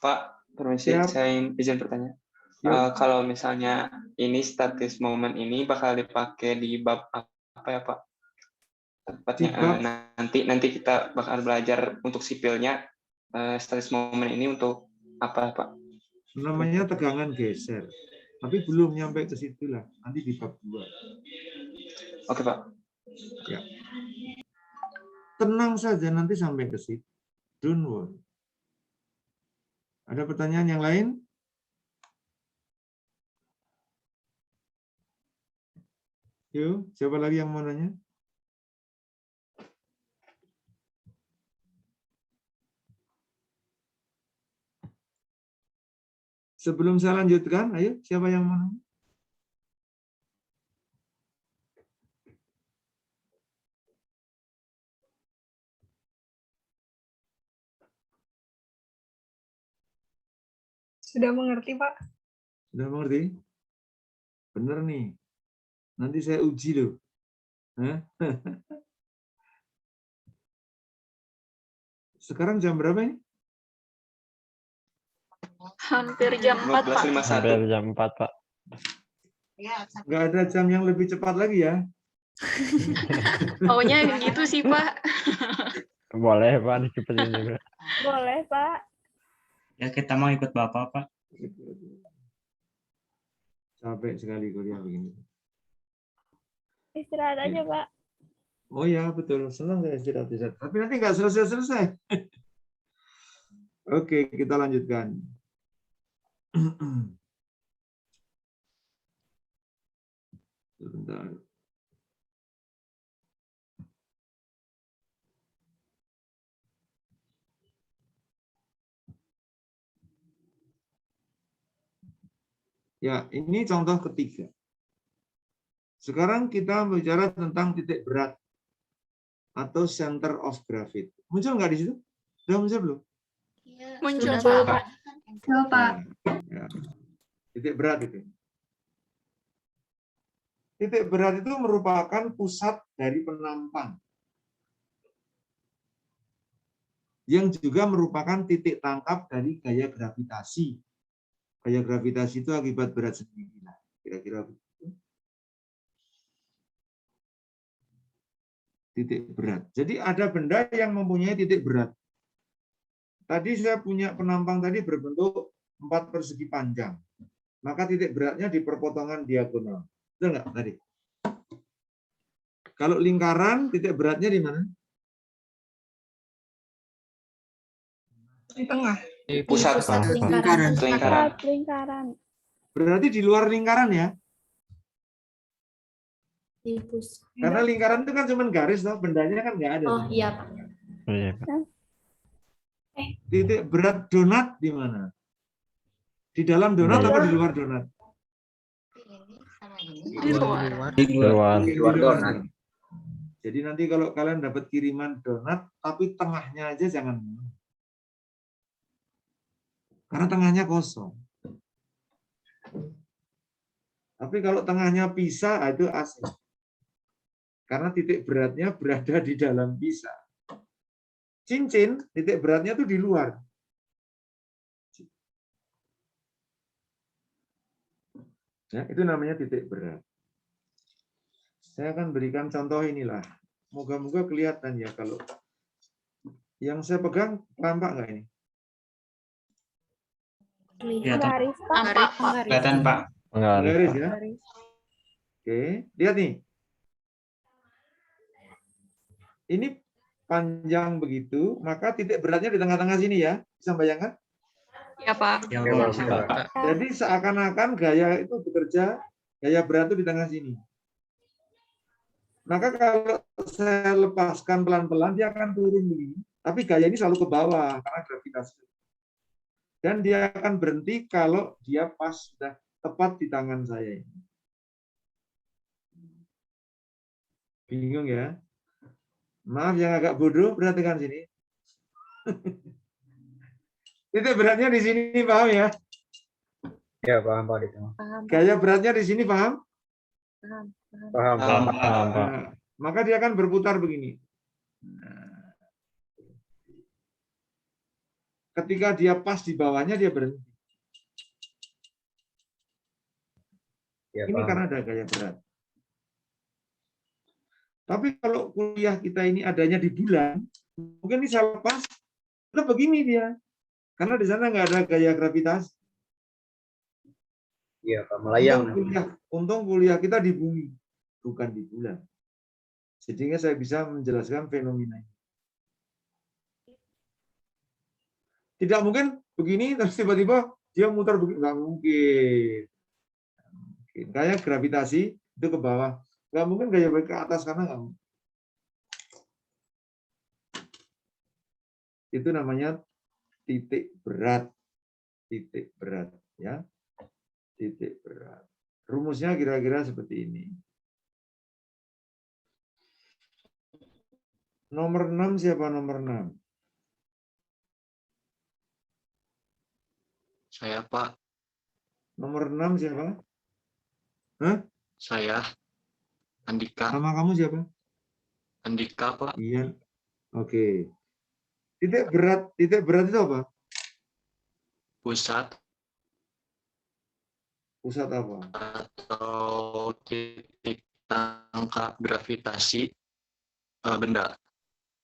Pak, permisi, Siap. saya izin bertanya. Yuk. Kalau misalnya ini statis momen ini bakal dipakai di bab apa ya, Pak? Tepatnya Di bab- nanti kita bakal belajar untuk sipilnya statis momen ini untuk apa, Pak? Namanya tegangan geser. Tapi belum nyampe ke situ lah. Nanti di bab 2. Oke, Pak. Ya. Tenang saja nanti sampai ke situ. Don't worry. Ada pertanyaan yang lain? Yuk, siapa lagi yang mau nanya? Sebelum saya lanjutkan, ayo, siapa yang mau nanya? Sudah mengerti, Pak? Sudah mengerti? Bener nih. Nanti saya uji loh. Hah? Sekarang jam berapa ini? Hampir jam 4, Pak. 12.51. Hampir jam 4, Pak. Nggak ada jam yang lebih cepat lagi ya? Maunya gitu sih, Pak. Boleh, Pak, dicepetin juga. Boleh, Pak. Ya kita mau ikut Bapak, Pak. Capek sekali kuliah begini. Istirahat aja, Pak. Oh ya, betul. Senang saya istirahat. Tapi nanti nggak selesai-selesai. Oke, kita lanjutkan. Sebentar. Ya, ini contoh ketiga. Sekarang kita bicara tentang titik berat atau center of gravity. Muncul nggak di situ? Sudah muncul belum? Muncul, Sudah, Pak. Pak. Ya. Titik berat itu. Titik berat itu merupakan pusat dari penampang. Yang juga merupakan titik tangkap dari gaya gravitasi. Gaya gravitasi itu akibat berat sendiri. Kira-kira begitu. Titik berat. Jadi ada benda yang mempunyai titik berat. Tadi saya punya penampang tadi berbentuk 4 persegi panjang. Maka titik beratnya di perpotongan diagonal. Betul nggak tadi? Kalau lingkaran, titik beratnya di mana? Di tengah. Di pusat. Lingkaran. Lingkaran. Berarti di luar lingkaran ya? Di pusat. Karena lingkaran itu kan cuma garis, toh, bendanya kan nggak ada. Oh iya Pak. Iya, Pak. Titik berat donat di mana? Di dalam donat apa di luar donat? Di luar. Di luar. Keluar. Di luar donat. Jadi nanti kalau kalian dapat kiriman donat, tapi tengahnya aja jangan. Karena tengahnya kosong. Tapi kalau tengahnya pisah, itu asli. Karena titik beratnya berada di dalam pisah. Cincin, titik beratnya itu di luar. Ya, itu namanya titik berat. Saya akan berikan contoh inilah. Moga-moga kelihatan ya kalau yang saya pegang, tampak nggak ini? Garis Pak. Kelihatan, Pak. Garis ya. Oke, lihat nih. Ini panjang begitu, maka titik beratnya di tengah-tengah sini ya. Bisa bayangkan? Ya Pak. Ya, Pak. Jadi seakan-akan gaya itu bekerja, gaya berat itu di tengah sini. Maka kalau saya lepaskan pelan-pelan, dia akan turun begini. Tapi gaya ini selalu ke bawah karena gravitasi. Dan dia akan berhenti kalau dia pas sudah tepat di tangan saya ini. Bingung ya? Maaf yang agak bodoh, perhatikan sini. Titik beratnya di sini, paham ya? Ya, paham Pak. Gaya beratnya di sini, paham? Paham. Paham, Pak. Nah, maka dia akan berputar begini. Nah, ketika dia pas di bawahnya, dia berhenti. Ya, Ini karena ada gaya berat. Tapi kalau kuliah kita ini adanya di bulan, mungkin ini saya lepas, udah begini dia. Karena di sana nggak ada gaya gravitasi. Iya, Pak. Melayang. Untung kuliah kita di bumi, bukan di bulan. Sehingga saya bisa menjelaskan fenomena ini. Tidak mungkin begini, terus tiba-tiba dia muter begini. Nggak mungkin. Kayak gravitasi itu ke bawah. Nggak mungkin gaya ke atas karena nggak mungkin. Itu namanya titik berat. Titik berat. Ya. Titik berat. Rumusnya kira-kira seperti ini. Nomor 6 siapa nomor 6? Saya, Pak. Nomor 6 siapa? Hah? Saya. Andika. Nama kamu siapa? Andika, Pak. Iya. Oke. Titik berat itu apa? Pusat Pusat apa? atau titik tangkap gravitasi benda.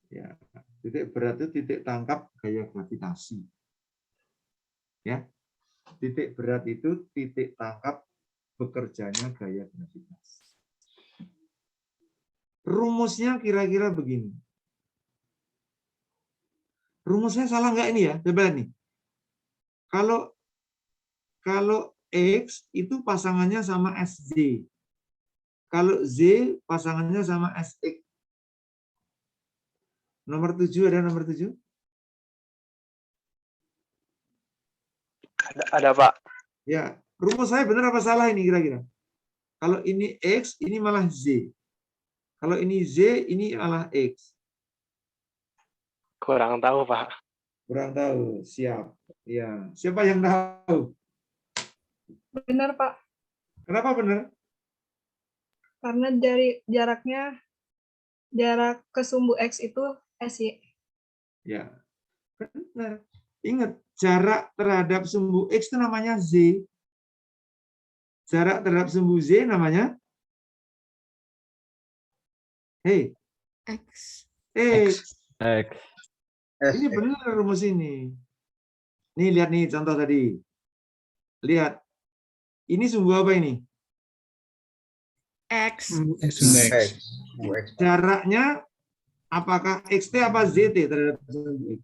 Ya. Titik berat itu titik tangkap gaya gravitasi. Ya. Titik berat itu titik tangkap bekerjanya gaya gravitasi. Rumusnya kira-kira begini. Rumusnya salah nggak ini ya? Coba nih. Kalau X itu pasangannya sama SZ. Kalau Z pasangannya sama SX. Nomor 7 ada nomor 7? Ada, Pak. Ya, rumus saya benar apa salah ini kira-kira? Kalau ini X, ini malah Z. Kalau ini Z, ini malah X. Kurang tahu, Pak. Kurang tahu. Siap. Ya, siapa yang tahu? Benar Pak. Kenapa benar? Karena dari jarak ke sumbu X itu SY. Ya, benar. Ingat, jarak terhadap sumbu X itu namanya Z. Jarak terhadap sumbu Z namanya? Hey. X. X. X. Ini benar rumus ini. Nih, lihat nih contoh tadi. Lihat. Ini sumbu apa ini? X. Jaraknya apakah XT apa ZT terhadap sumbu X?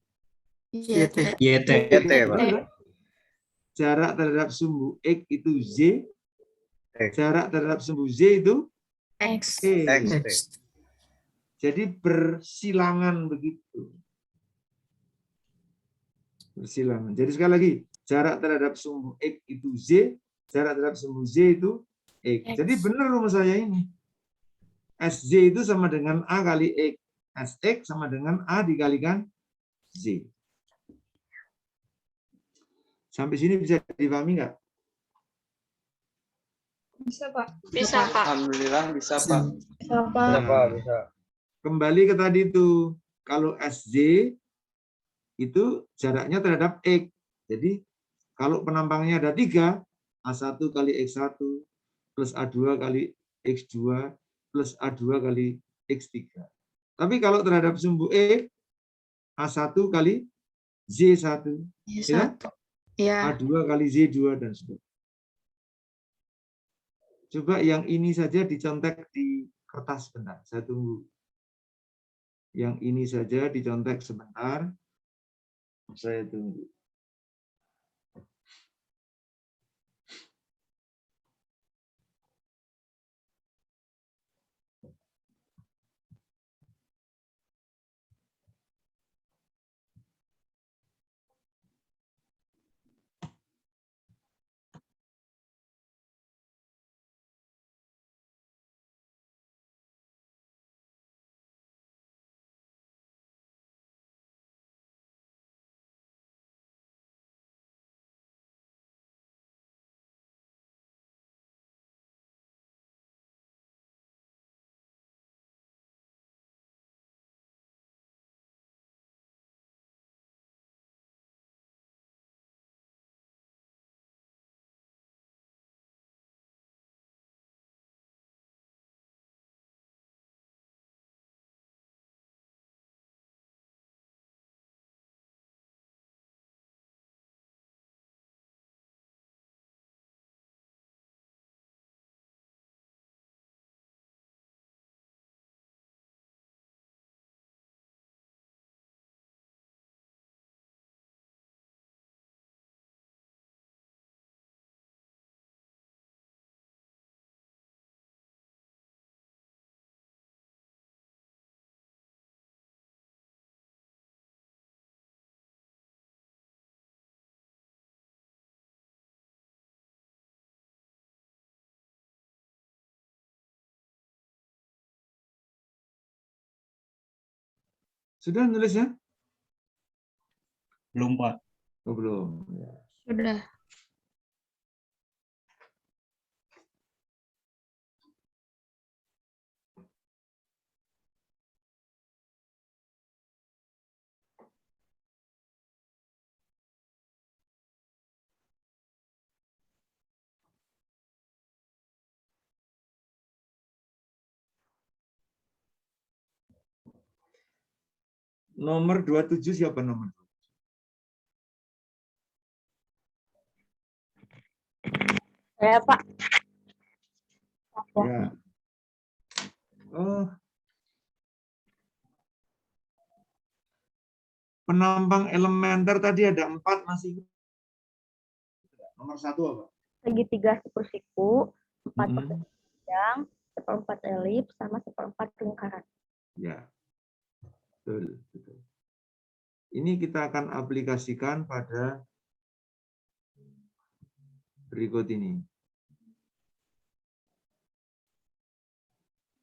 YT. YT. Jarak terhadap sumbu X itu Z. Jarak terhadap sumbu Z itu X. Jadi bersilangan begitu. Bersilangan. Jadi sekali lagi, jarak terhadap sumbu X itu Z, jarak terhadap sumbu Z itu X. Jadi benar rumus saya ini. SZ itu sama dengan A kali X. SX sama dengan A dikalikan Z. Sampai sini bisa dipahami nggak? Bisa, Pak. Bisa, Pak. Alhamdulillah bisa, Pak. Bisa, Pak. Kembali ke tadi itu. Kalau SZ itu jaraknya terhadap X. Jadi kalau penampangnya ada 3, A1 kali X1 plus A2 kali X2 plus A2 kali X3. Tapi kalau terhadap sumbu X, A1 kali Z1. Ya? Ya. A2 kali Z2 dan sebagainya. Coba yang ini saja dicontek di kertas sebentar. Saya tunggu. Yang ini saja dicontek sebentar. Saya tunggu. Sudah nulisnya? Belum, Pak. Oh, belum. Ya. Sudah. Nomor 27 siapa nomor? Saya, Pak. Ya. Oh. Penambang elementer tadi ada 4 masih. Nomor 1 apa? Segitiga siku-siku, 4 panjang, 1/4 elips, sama 1/4 lingkaran. Ya. Betul, betul. Ini kita akan aplikasikan pada berikut ini.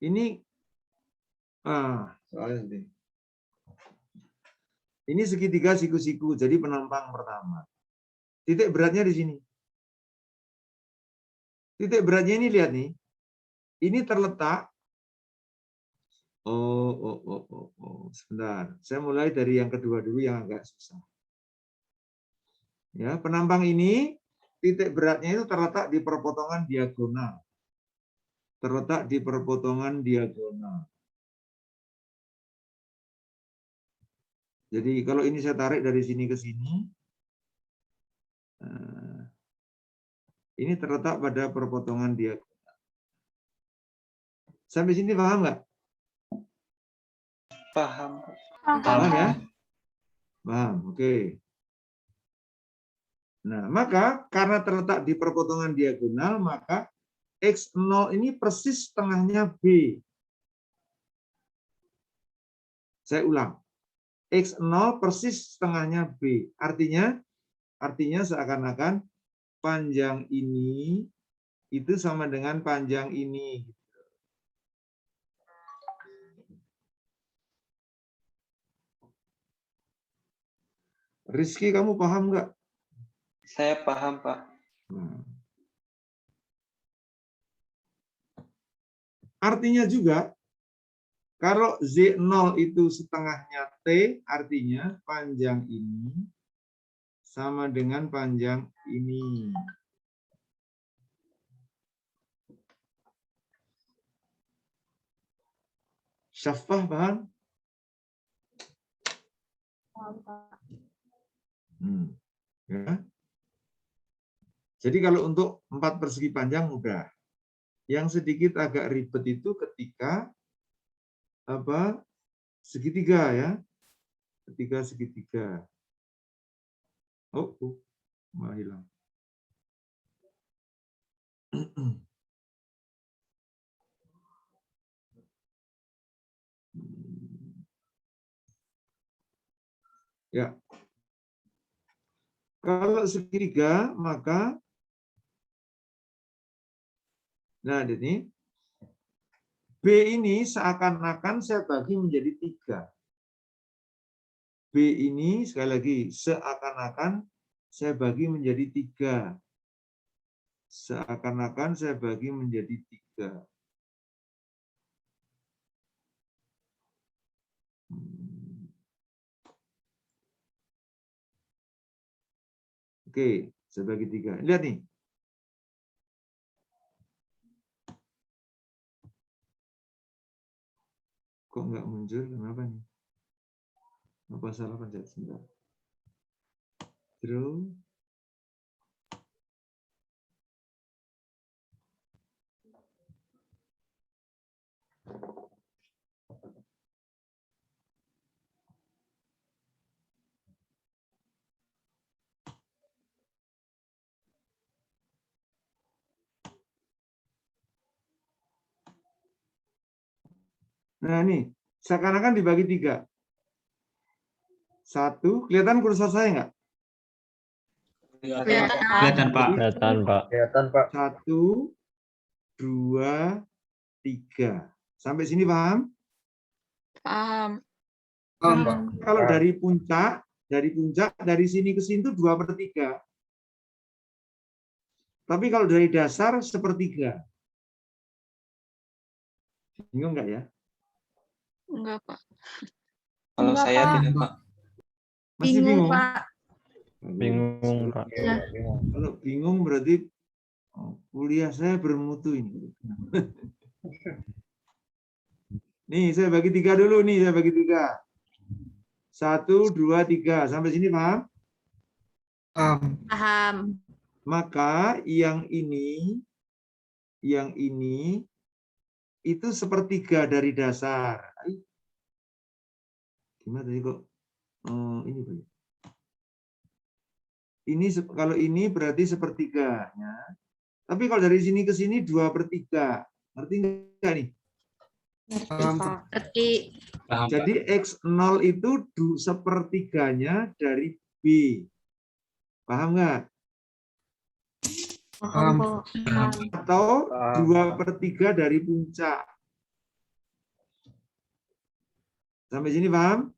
Ini soalnya ini. Ini segitiga siku-siku, jadi penampang pertama. Titik beratnya di sini. Titik beratnya ini lihat nih. Ini terletak. Sebentar. Saya mulai dari yang kedua dulu yang agak susah. Ya, penampang ini titik beratnya itu terletak di perpotongan diagonal. Terletak di perpotongan diagonal. Jadi kalau ini saya tarik dari sini ke sini, ini terletak pada perpotongan diagonal. Sampai sini paham nggak? Paham. Paham ya? Paham, oke. Nah, maka karena terletak di perpotongan diagonal, maka X0 ini persis tengahnya B. Saya ulang. X0 persis tengahnya B. Artinya seakan-akan panjang ini itu sama dengan panjang ini. Rizky, kamu paham nggak? Saya paham, Pak. Artinya juga, kalau Z0 itu setengahnya T, artinya panjang ini sama dengan panjang ini. Syafah, paham? Ya. Jadi kalau untuk 4 persegi panjang mudah. Yang sedikit agak ribet itu ketika segitiga ya. Ketika segitiga. Oh, malah hilang. Ya. Kalau segitiga, maka nah ini B ini seakan-akan saya bagi menjadi 3. B ini sekali lagi seakan-akan saya bagi menjadi 3. Seakan-akan saya bagi menjadi 3. Oke, saya bagi 3. Lihat nih. Kok nggak muncul? Kenapa nih? Apa salah pencet? Sebentar. Draw. Nah ini, seakan-akan dibagi 3. 1, kelihatan kursor saya nggak? Kelihatan, Pak. Kelihatan, Pak. Kelihatan, Pak. 1, 2, 3. Sampai sini paham? Paham. Kalau dari puncak, dari sini ke sini itu 2/3. Tapi kalau dari dasar 1/3. Bingung nggak ya? Enggak, Pak. Kalau Enggak, saya Pak. tidak, Pak. Masih bingung? Pak. Bingung, Pak. Kalau bingung berarti kuliah saya bermutu ini. Nih, saya bagi 3 dulu nih, saya bagi 3. 1, 2, 3. Sampai sini paham? Paham. Maka yang ini itu 1/3 dari dasar. Gimana tadi kok? Ini Pak. Ini kalau ini berarti 1/3-nya. Tapi kalau dari sini ke sini 2/3. Ngerti nggak nih? Ngerti. Jadi X0 itu 1/3-nya dari B. Paham nggak? Paham. Atau 2/3 dari puncak. Sampai sini paham?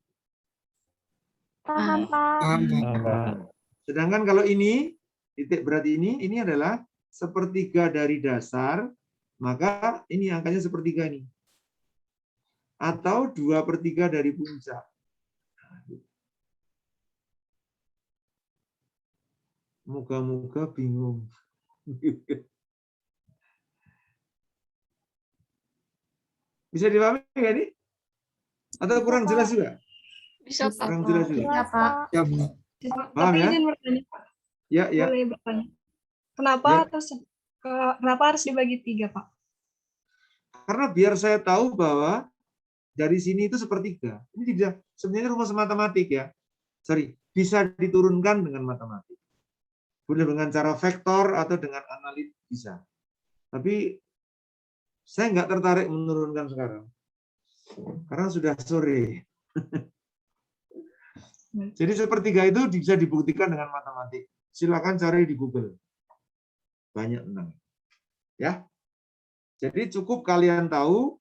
Paham, Pak. Sedangkan kalau ini, titik berat ini adalah 1/3 dari dasar, maka ini angkanya 1/3 nih. Atau 2/3 dari puncak. Moga-moga bingung. Bisa dipahami nggak nih? Atau kurang jelas juga? Bisa, Pak. Kurang jelas juga? Iya, Pak. Ya, benar. Paham Tapi ya? izin bertanya, Pak. Ya, ya. Boleh bertanya. Kenapa Ya. kenapa harus dibagi 3, Pak? Karena biar saya tahu bahwa dari sini itu sepertiga. Ini tidak sebenarnya rumus matematik ya. Sorry, bisa diturunkan dengan matematik. Boleh dengan cara vektor atau dengan analit bisa. Tapi saya nggak tertarik menurunkan sekarang. Karena sudah sore. Jadi sepertiga itu bisa dibuktikan dengan matematik. Silakan cari di Google. Banyak menang. Ya. Jadi cukup kalian tahu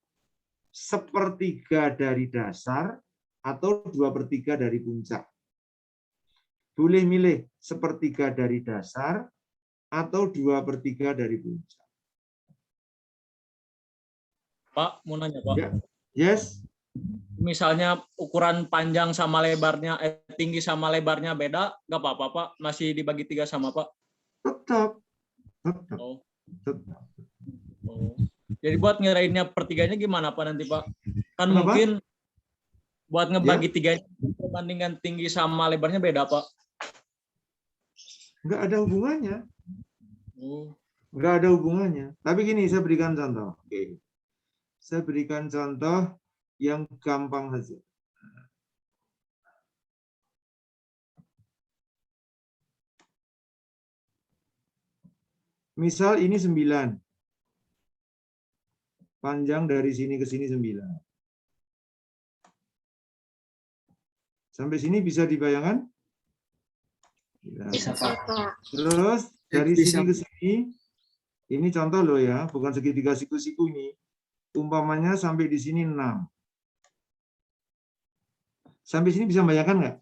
sepertiga dari dasar atau 2/3 dari puncak. Boleh milih sepertiga dari dasar atau 2/3 dari puncak. Pak, mau nanya Pak. Ya. Yes. Misalnya ukuran panjang sama lebarnya, tinggi sama lebarnya beda, nggak apa-apa Pak? Masih dibagi 3 sama Pak? Tetap. Tetap. Oh. Tetap. Oh. Jadi buat ngirainnya pertiganya gimana Pak nanti Pak? Kan Kenapa? mungkin buat ngebagi Ya. tiganya perbandingan tinggi sama lebarnya beda Pak? Nggak ada hubungannya. Oh. Nggak ada hubungannya. Tapi gini, saya berikan contoh. Oke. Saya berikan contoh yang gampang saja. Misal ini 9. Panjang dari sini ke sini 9. Sampai sini bisa dibayangkan? Bisa, Pak. Terus dari Bisa. sini ke sini, ini contoh loh ya, bukan segitiga siku-siku ini. Umpamanya sampai di sini 6. Sampai sini bisa bayangkan nggak?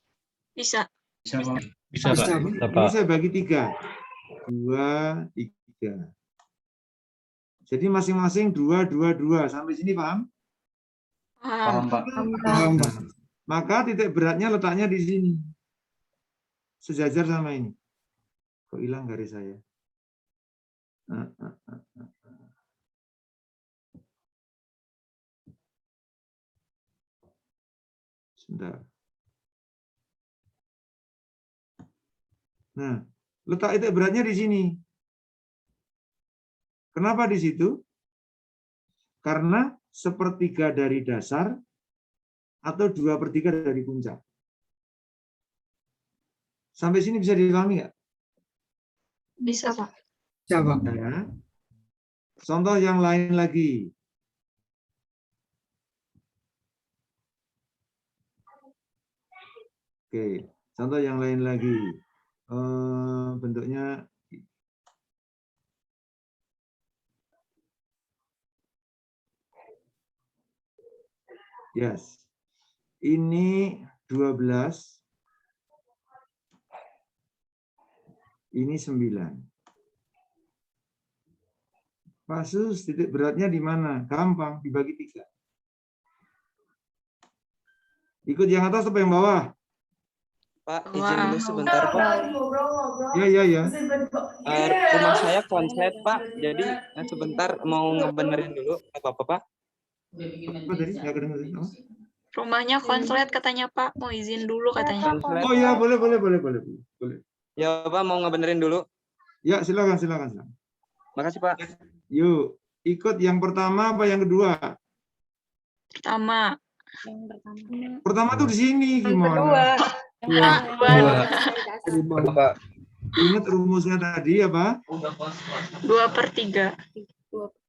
Bisa. Bisa, Pak. Bisa, Bisa, Pak. Pak. Bisa, Ini Pak. saya bagi 3. 2, 3. Jadi masing-masing 2, 2, 2. Sampai sini paham? Paham. Pak. Paham, Pak. Maka titik beratnya letaknya di sini. Sejajar sama ini. Kok hilang garis saya? Sebentar. Nah, letak titik beratnya di sini. Kenapa di situ? Karena sepertiga dari dasar atau 2/3 dari puncak. Sampai sini bisa dipahami nggak? Bisa, Pak. Bisa, Pak. Ya. Contoh yang lain lagi. Oke, contoh yang lain lagi. Bentuknya yes. Ini 12. Ini 9. Pasus titik beratnya di mana? Gampang, dibagi 3. Ikut yang atas atau yang bawah? Pak, izin dulu sebentar, Pak. Ya. Rumah saya konslet, Pak. Jadi sebentar mau ngebenerin dulu. Apa-apa, Pak? Apa tadi? Nggak kedengeran. Apa? Rumahnya konslet katanya, Pak. Mau izin dulu katanya. Konslet. Oh ya, boleh. Ya, Pak, mau ngebenerin dulu. Ya, silakan. Makasih, Pak. Yuk, ikut yang pertama apa yang kedua? Pertama. Pertama tuh di sini gimana? Pak. Ingat rumusnya tadi apa? 2/3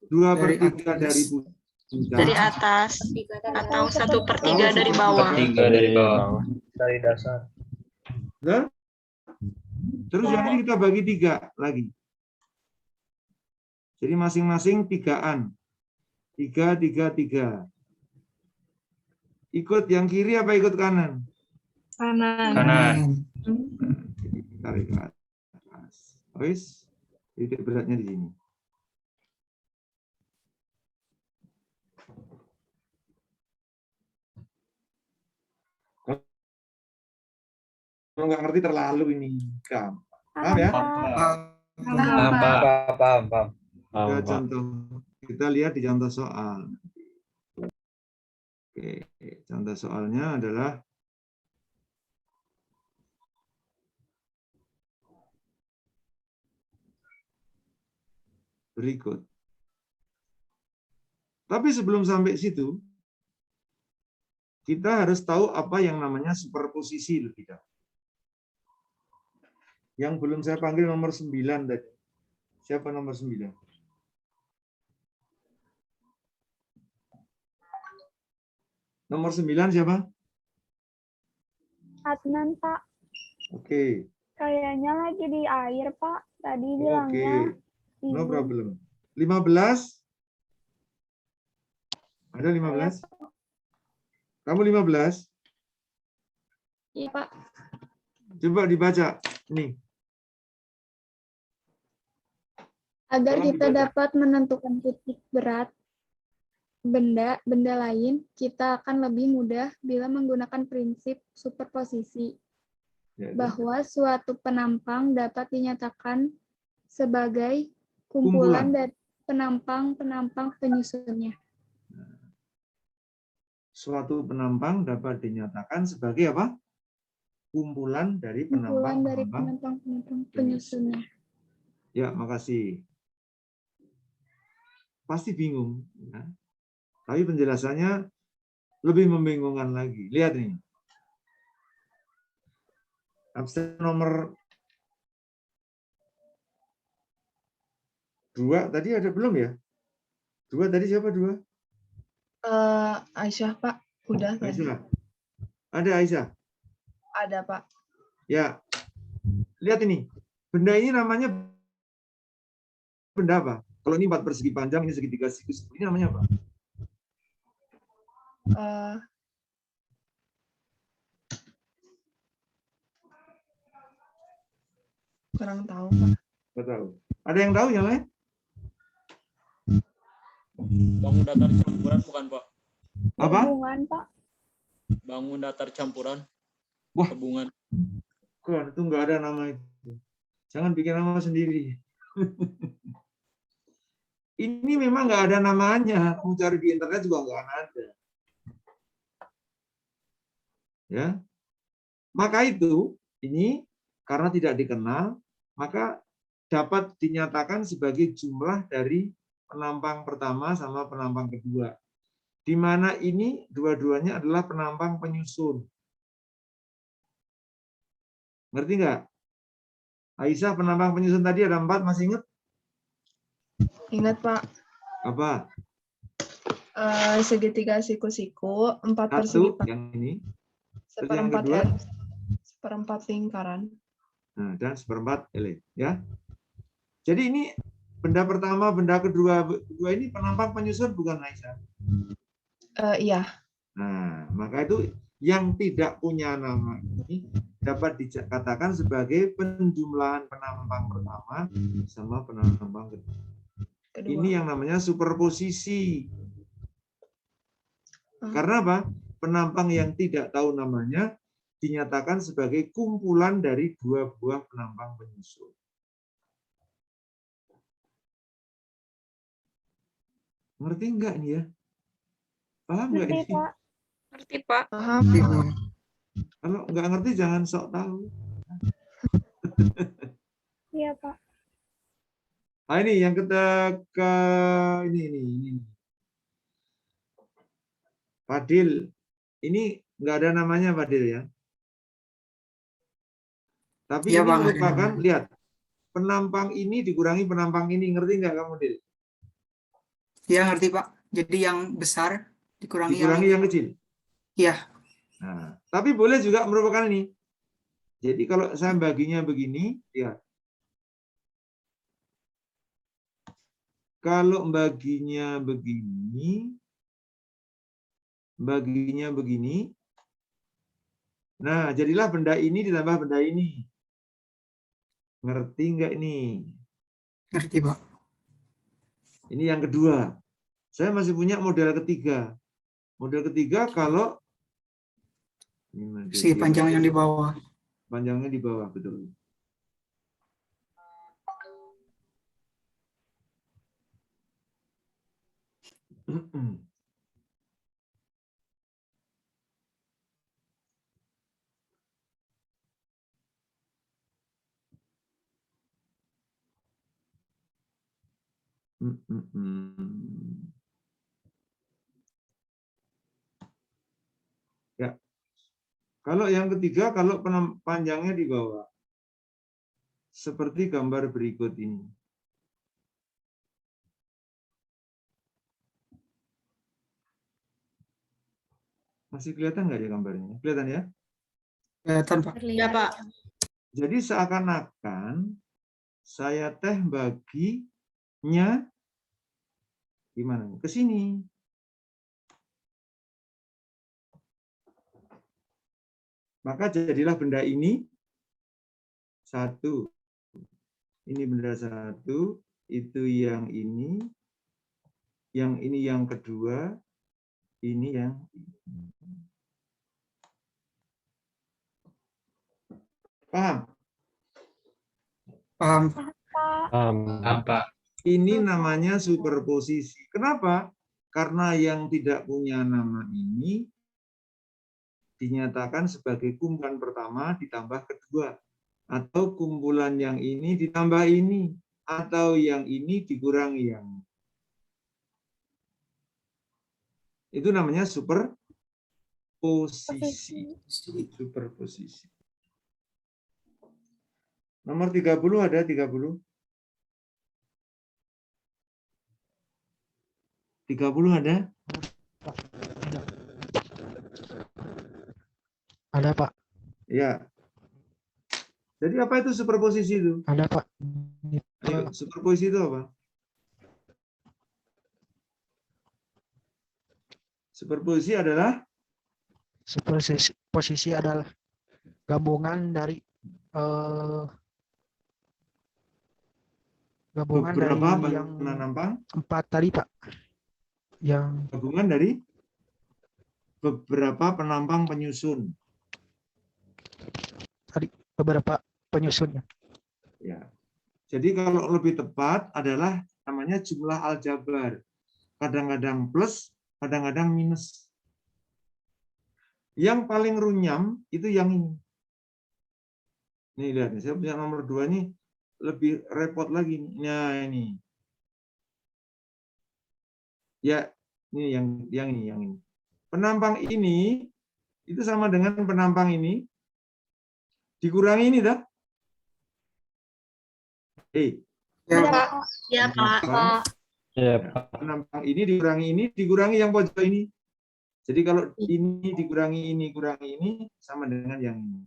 2/3 dari puncak. dari atas atau 1/3 dari bawah. 3 dari bawah. Dari dasar. Nah, terus yang ini kita bagi 3 lagi. Jadi masing-masing 3-an. 3, 3, 3. Ikut yang kiri apa ikut kanan? Kanan. Tarik ke atas. Wis, titik beratnya di sini. Kalau nggak ngerti terlalu ini gampang. Paham ya? Paham. Ya, contoh kita lihat di contoh soal. Oke, contoh soalnya adalah berikut. Tapi sebelum sampai situ, kita harus tahu apa yang namanya superposisi lebih dahulu. Yang belum saya panggil nomor 9 tadi. Siapa nomor 9? Nomor 9 siapa? Adnan, Pak. Oke. Kayaknya lagi di air, Pak. Tadi Oke. bilangnya. No ibu. problem. 15? Ada 15? Kamu 15? Iya, Pak. Coba dibaca. Nih. Agar Tolong kita dibaca. dapat menentukan titik berat benda lain, kita akan lebih mudah bila menggunakan prinsip superposisi. Ya, Bahwa suatu penampang dapat dinyatakan sebagai kumpulan dari penampang-penampang penyusunnya. Suatu penampang dapat dinyatakan sebagai apa? Kumpulan dari penampang-penampang penyusunnya. Ya, makasih. Pasti bingung. Ya. Tapi penjelasannya lebih membingungkan lagi. Lihat nih. Absen nomor 2 tadi ada belum ya? 2 tadi siapa 2? Aisyah, Pak. Udah tadi. Aisyah. Ada Aisyah? Ada, Pak. Ya. Lihat ini. Benda ini namanya benda apa? Kalau ini 4 persegi panjang, ini segitiga sikus. Ini namanya apa? Kurang tahu, Pak. Nggak tahu. Ada yang tahu yang lain? Bangun datar campuran bukan, Pak? Apa? Hubungan, Pak. Bangun datar campuran. Wah. Hubungan. Kok itu nggak ada nama itu. Jangan bikin nama sendiri. Ini memang nggak ada namanya. Kamu cari di internet juga nggak ada. Ya. Maka itu, ini karena tidak dikenal, maka dapat dinyatakan sebagai jumlah dari penampang pertama sama penampang kedua. Di mana ini dua-duanya adalah penampang penyusun. Ngerti nggak? Aisyah, penampang penyusun tadi ada 4, masih ingat? Ingat, Pak. Apa? Segitiga siku-siku, 4 Satu, persegi yang ini. Terus yang seperempat kedua? seperempat lingkaran. Nah, dan seperempat elip, ya. Jadi ini benda pertama, benda kedua ini penampang penyusun bukan Aisyah? Iya. Nah, maka itu yang tidak punya nama ini dapat dikatakan sebagai penjumlahan penampang pertama sama penampang kedua. Ini yang namanya superposisi. Karena apa? Penampang yang tidak tahu namanya dinyatakan sebagai kumpulan dari 2 buah penampang penyusun. Ngerti enggak ini ya? Paham enggak ini? Pak. Ngerti, Pak. Paham. Kalau enggak ngerti jangan sok tahu. Iya, Pak. Nah, ini yang ini. Fadil, ini enggak ada namanya Fadil ya. Tapi Ya, ini Bang, merupakan, lihat, penampang ini dikurangi penampang ini, ngerti enggak kamu, Dil? Ya, ngerti, Pak. Jadi yang besar dikurangi yang kecil. Iya. Nah, tapi boleh juga merupakan ini. Jadi kalau saya baginya begini, ya. Kalau baginya begini, nah jadilah benda ini ditambah benda ini. Ngerti nggak ini? Ngerti, Pak. Ini yang kedua. Saya masih punya model ketiga. Model ketiga kalau Si panjang yang di bawah. Panjangnya di bawah, betul. Kalau yang ketiga, kalau panjangnya di bawah. Seperti gambar berikut ini. Masih kelihatan nggak ya gambarnya? Kelihatan ya? Kelihatan, Pak. Ya, Pak. Jadi seakan-akan saya teh baginya gimana? Ke sini. Maka jadilah benda ini satu. Ini benda satu, itu yang ini yang kedua, ini yang paham? Paham. Apa? Ini namanya superposisi. Kenapa? Karena yang tidak punya nama ini dinyatakan sebagai kumpulan pertama ditambah kedua. Atau kumpulan yang ini ditambah ini. Atau yang ini dikurangi yang ini. Itu namanya superposisi. Superposisi. Nomor 30 ada 30. 30 ada? Ada, Pak. Ya. Jadi apa itu superposisi itu? Ada, Pak. Ayo, superposisi itu apa? Superposisi adalah? Superposisi adalah gabungan dari beberapa yang penampang? 4 tadi, Pak. Yang gabungan dari beberapa penampang penyusun. Tadi beberapa penyusunnya. Ya. Jadi kalau lebih tepat adalah namanya jumlah aljabar. Kadang-kadang plus, kadang-kadang minus. Yang paling runyam itu yang ini. Nih lihat, saya punya nomor 2 nih lebih repot lagi. Nah ini. Ya, ini yang ini. Penampang ini itu sama dengan penampang ini dikurangi ini dah. Ya, Pak. Ya, Pak. Ya, Pak. Penampang ini dikurangi yang pojok ini. Jadi kalau ini dikurangi ini, kurangi ini sama dengan yang ini.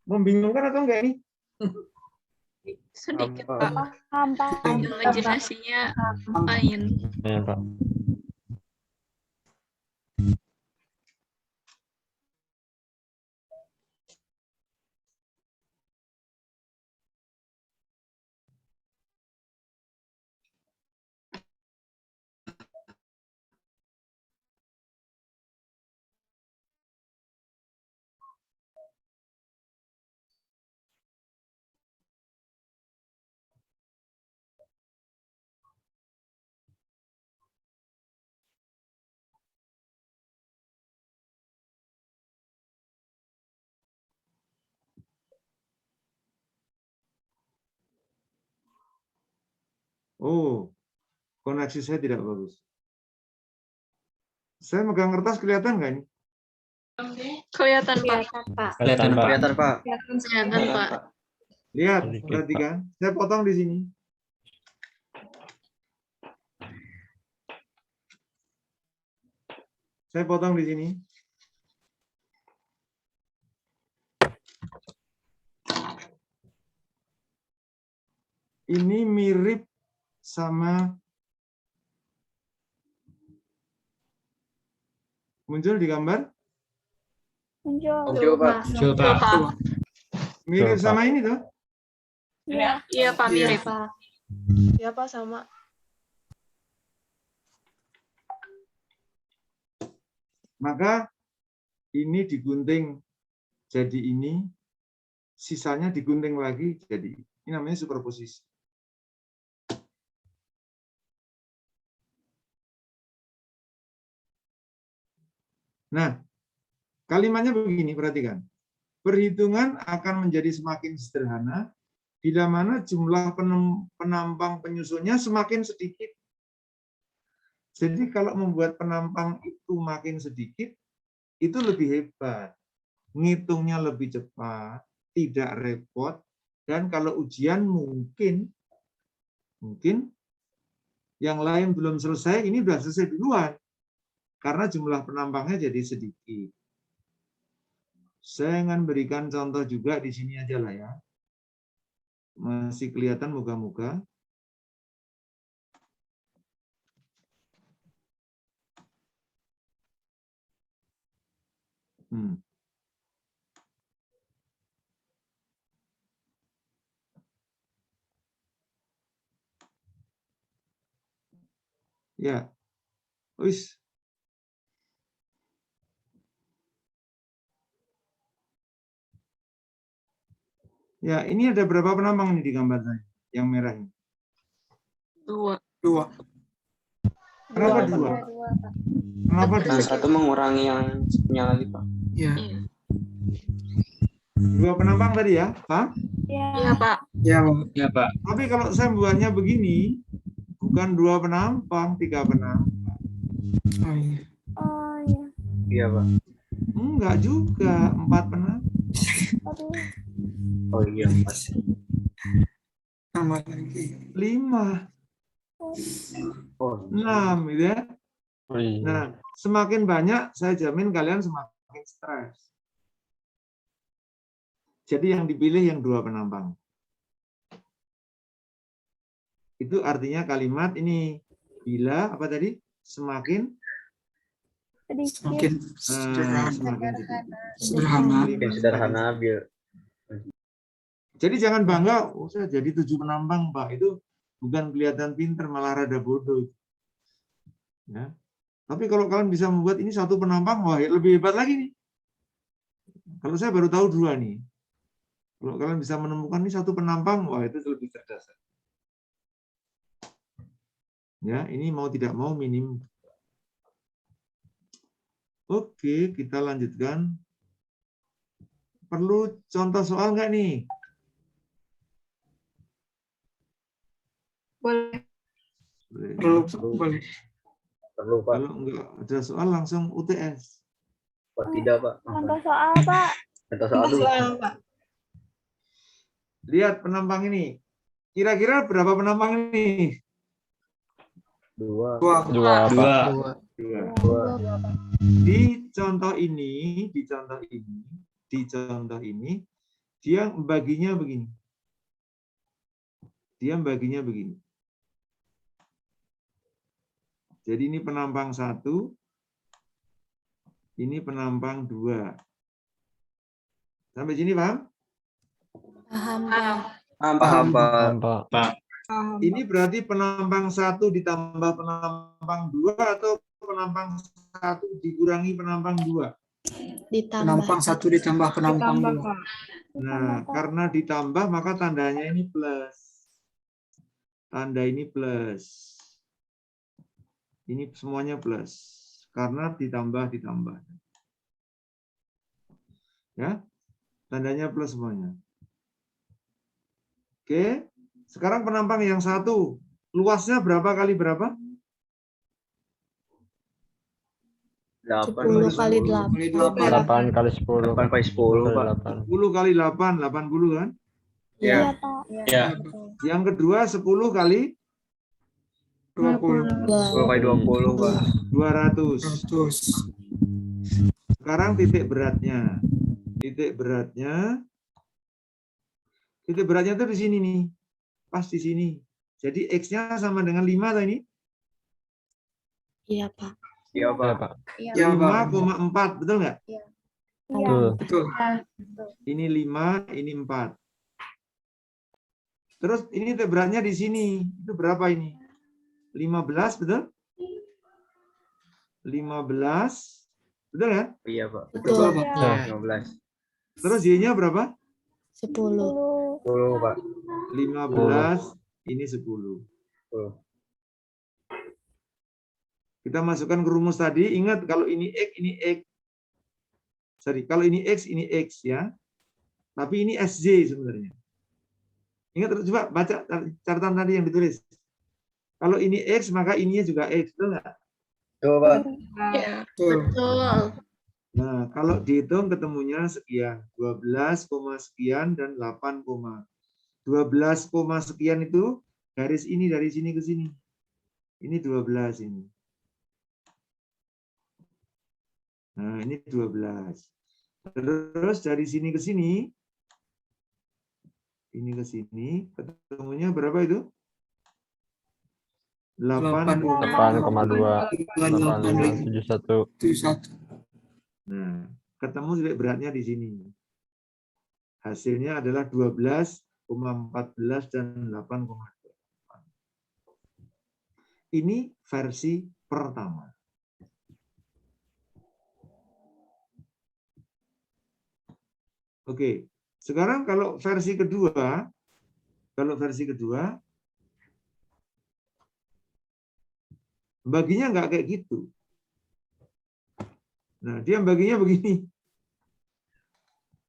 Membingungkan atau enggak ini? Sedikit, Pak. Paham, Pak. Imajinasinya main. Ya, Pak. Oh, koneksi saya tidak bagus. Saya megang kertas kelihatan nggak ini? Kelihatan, Pak. Kelihatan, Pak. Kelihatan, Pak. Kelihatan, Pak. Lihat, perhatikan. Saya potong di sini. Saya potong di sini. Ini mirip sama muncul di gambar? Muncul, Pak. Muncul, Pak. Mirip sama ini tuh? Iya, iya, Pak, mirip, Pak. Ya, Pak, sama. Maka ini digunting jadi ini, sisanya digunting lagi jadi ini namanya superposisi. Nah, kalimatnya begini, perhatikan. Perhitungan akan menjadi semakin sederhana bila mana jumlah penampang penyusunnya semakin sedikit. Jadi kalau membuat penampang itu makin sedikit, itu lebih hebat. Ngitungnya lebih cepat, tidak repot, dan kalau ujian mungkin yang lain belum selesai, ini sudah selesai duluan. Karena jumlah penampangnya jadi sedikit. Saya akan berikan contoh juga di sini aja lah ya. Masih kelihatan moga-moga. Ya. Wis. Ya, ini ada berapa penambang nih di gambar saya? Yang merah ini. Dua. Kenapa dua? Kenapa dua? Satu mengurangi yang satunya lagi, Pak. Iya. Dua penambang tadi ya, Pak? Iya, Pak. Iya, Ya, Pak. Tapi kalau saya buatnya begini, bukan dua penampang, tiga penampang. Oh iya. Oh iya. Iya, Pak. Enggak juga, 4 penampang. Oh iya, Pak. Tambah lagi. 5, Oh, 6 gitu ya. Oh, iya. Nah, semakin banyak, saya jamin kalian semakin stres. Jadi yang dipilih yang 2 penampang. Itu artinya kalimat ini, bila apa tadi? Semakin Semakin sederhana. sederhana. sederhana, biar. Jadi jangan bangga, oh saya jadi 7 penambang, Pak. Itu bukan kelihatan pinter, malah rada bodoh. Ya. Tapi kalau kalian bisa membuat ini 1 penambang, wah lebih hebat lagi nih. Kalau saya baru tahu 2 nih. Kalau kalian bisa menemukan ini 1 penambang, wah itu lebih cerdas. Ya, ini mau tidak mau minim. Oke, kita lanjutkan. Perlu contoh soal nggak nih? Boleh. Boleh. Perlu, Pak. Kalau nggak ada soal langsung UTS. Pak, tidak, Pak. Contoh soal, Pak. Contoh soal dulu. Lihat penambang ini. Kira-kira berapa penambang ini? 2. Dua, Pak. Dua. Di contoh ini, dia baginya begini. Jadi ini penampang 1, ini penampang 2. Sampai sini paham? Paham, Pak. Ini berarti penampang 1 ditambah penampang 2 atau penampang 1 dikurangi penampang 2? Penampang 1 ditambah penampang 2. Nah, karena ditambah maka tandanya ini plus. Tanda ini plus. Ini semuanya plus. Karena ditambah. Ya, tandanya plus semuanya. Oke. Sekarang penampang yang 1, luasnya berapa kali berapa? 10 kali 8. 8 kali 10. 8 kali 10, Pak. 10 kali 8, 80 kan? Iya. Ya. Yang kedua 10 kali 20. 10 kali 20, Pak. 200. 100. Sekarang titik beratnya. Titik beratnya itu di sini nih. Pas di sini. Jadi X-nya sama dengan 5 atau ini? Iya, Pak. Iya, Pak. 5,4, betul nggak? Betul. Ini 5, ini 4. Terus ini titik beratnya di sini. Itu berapa ini? 15, betul? 15. Betul kan? Iya, Pak. Betul. 15. Terus Y-nya berapa? 10. 10, Pak. 15, ini 10. Kita masukkan ke rumus tadi. Ingat kalau ini X, ini X. Sorry, kalau ini X ya. Tapi ini SJ sebenarnya. Ingat, coba baca catatan tadi yang ditulis. Kalau ini X, maka ininya juga X. Betul nggak? Coba. Ya, Betul. betul. Nah, kalau dihitung ketemunya sekian, 12, sekian dan 8, 12, sekian itu garis ini dari sini ke sini. Ini 12 ini. Nah, ini 12. Terus dari sini ke sini, ini ke sini, ketemunya berapa itu? 8,28571. Nah, ketemu titik beratnya di sini. Hasilnya adalah 12,14 dan 8,2. Ini versi pertama. Oke, sekarang kalau versi kedua, baginya nggak kayak gitu. Nah, dia baginya begini.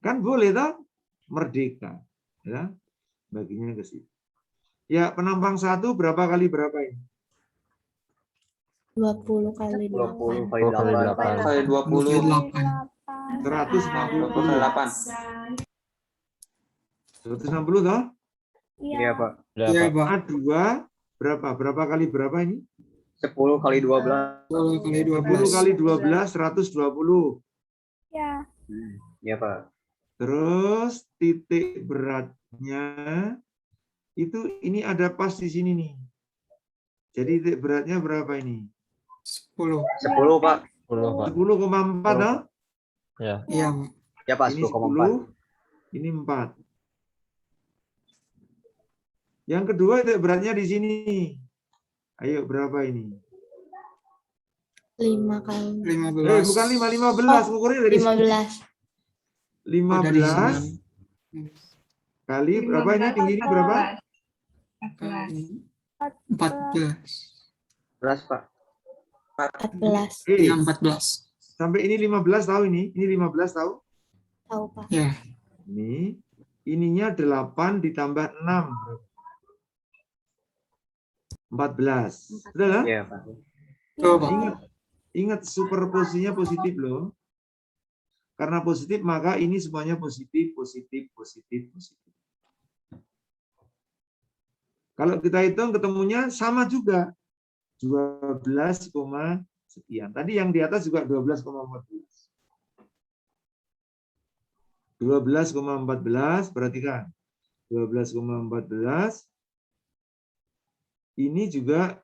Kan boleh toh? Merdeka. Ya, baginya ke situ. Ya, penampang 1 berapa kali berapa ini? 20 kali 8. 20 kali 8. Kali 20. 160. 160 toh? Iya, Pak. Iya, Pak. A2 berapa? Berapa kali berapa ini? 10 kali 12. 10 kali 10 kali 12, 120. Ya. Iya, Pak. Terus titik beratnya itu ini ada pas di sini nih. Jadi titik beratnya berapa ini? 10. 10, Pak. 10, Pak. 10,4 toh? Ya. Iya, Pak. Ya, Pak, Ini 10,4. 10, ini 4. Yang kedua titik beratnya di sini. Ayo berapa ini? 5 kali. 15. Bukan 5, 15. Ukurnya dari 15. 15 kali berapa ini tingginya berapa? 14. 11, Pak. 14. Iya, 14. Sampai ini 15 tahu ini? Ini 15 tahu? Tahu, Pak. Ya. Ini ininya 8 ditambah 6. 14. Sudah lah? Iya, Pak. Ingat superposinya positif loh. Karena positif maka ini semuanya positif, positif, positif, positif. Kalau kita hitung ketemunya sama juga. 12, sekian. Tadi yang di atas juga 12,14. 12,14 perhatikan. 12,14 ini juga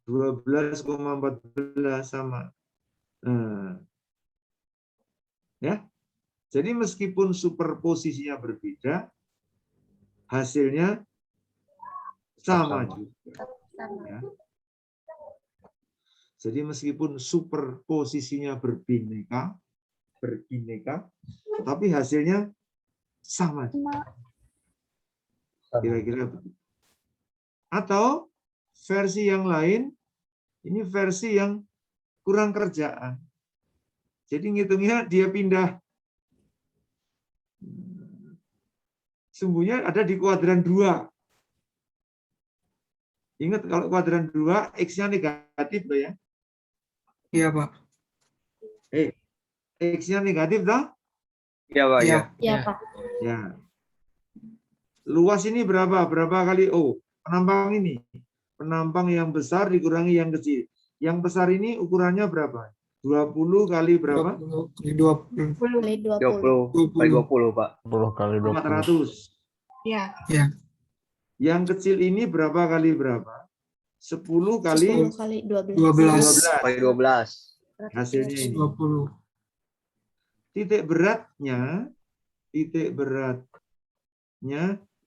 12,14 sama. Nah, ya. Jadi meskipun superposisinya berbeda, hasilnya sama juga. Ya. Jadi meskipun superposisinya berbineka, tapi hasilnya sama. Kira-kira begitu. Atau versi yang lain, ini versi yang kurang kerjaan. Jadi ngitungnya dia pindah. Sumbunya ada di kuadran 2. Ingat kalau kuadran 2, X-nya negatif loh ya. Iya, Pak. X-nya negatif toh? Iya, Pak. Iya. Iya, Pak. Ya. Luas ini berapa? Berapa kali? Oh, penampang ini. Penampang yang besar dikurangi yang kecil. Yang besar ini ukurannya berapa? 20 kali berapa? 20 kali 20. 20 kali 20, Pak. 10 kali 20. 400. Ya. Ya. Yang kecil ini berapa kali berapa? 10 kali 10 kali 12. 12. Kali 12. Hasilnya ini. 20. Titik beratnya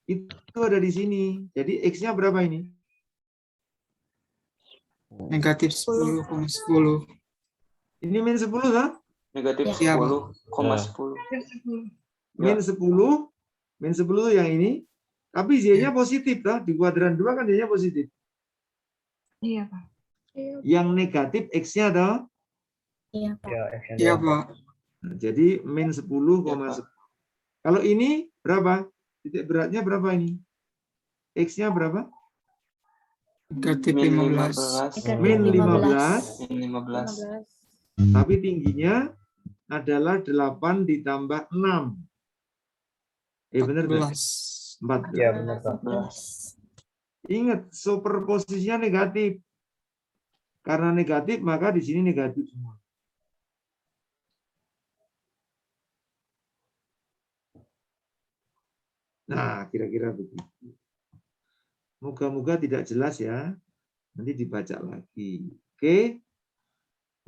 itu ada di sini. Jadi X-nya berapa ini? Negatif 10,10. Ini min 10 kan? Negatif Ya. 10,10. Min 10 itu yang ini. Tapi Y-nya positif kan? Di kuadran 2 kan Y-nya positif. Iya, Pak. Yang negatif X-nya toh? Iya, Pak. Iya, Pak. Nah, jadi min 10,10. Kalau ini berapa? Titik beratnya berapa ini? X-nya berapa? Negatif Min 15. 15. Min 15. Min 15. Tapi tingginya adalah 8 ditambah 6. Benar nggak? 14. 14. Ya, benar, Pak. 14. Ingat, superposisinya negatif. Karena negatif, maka di sini negatif semua. Nah, kira-kira begitu. Moga-moga tidak jelas ya. Nanti dibaca lagi. Oke.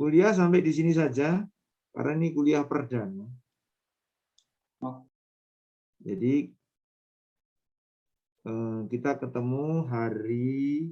Kuliah sampai di sini saja. Karena ini kuliah perdana. Jadi kita ketemu hari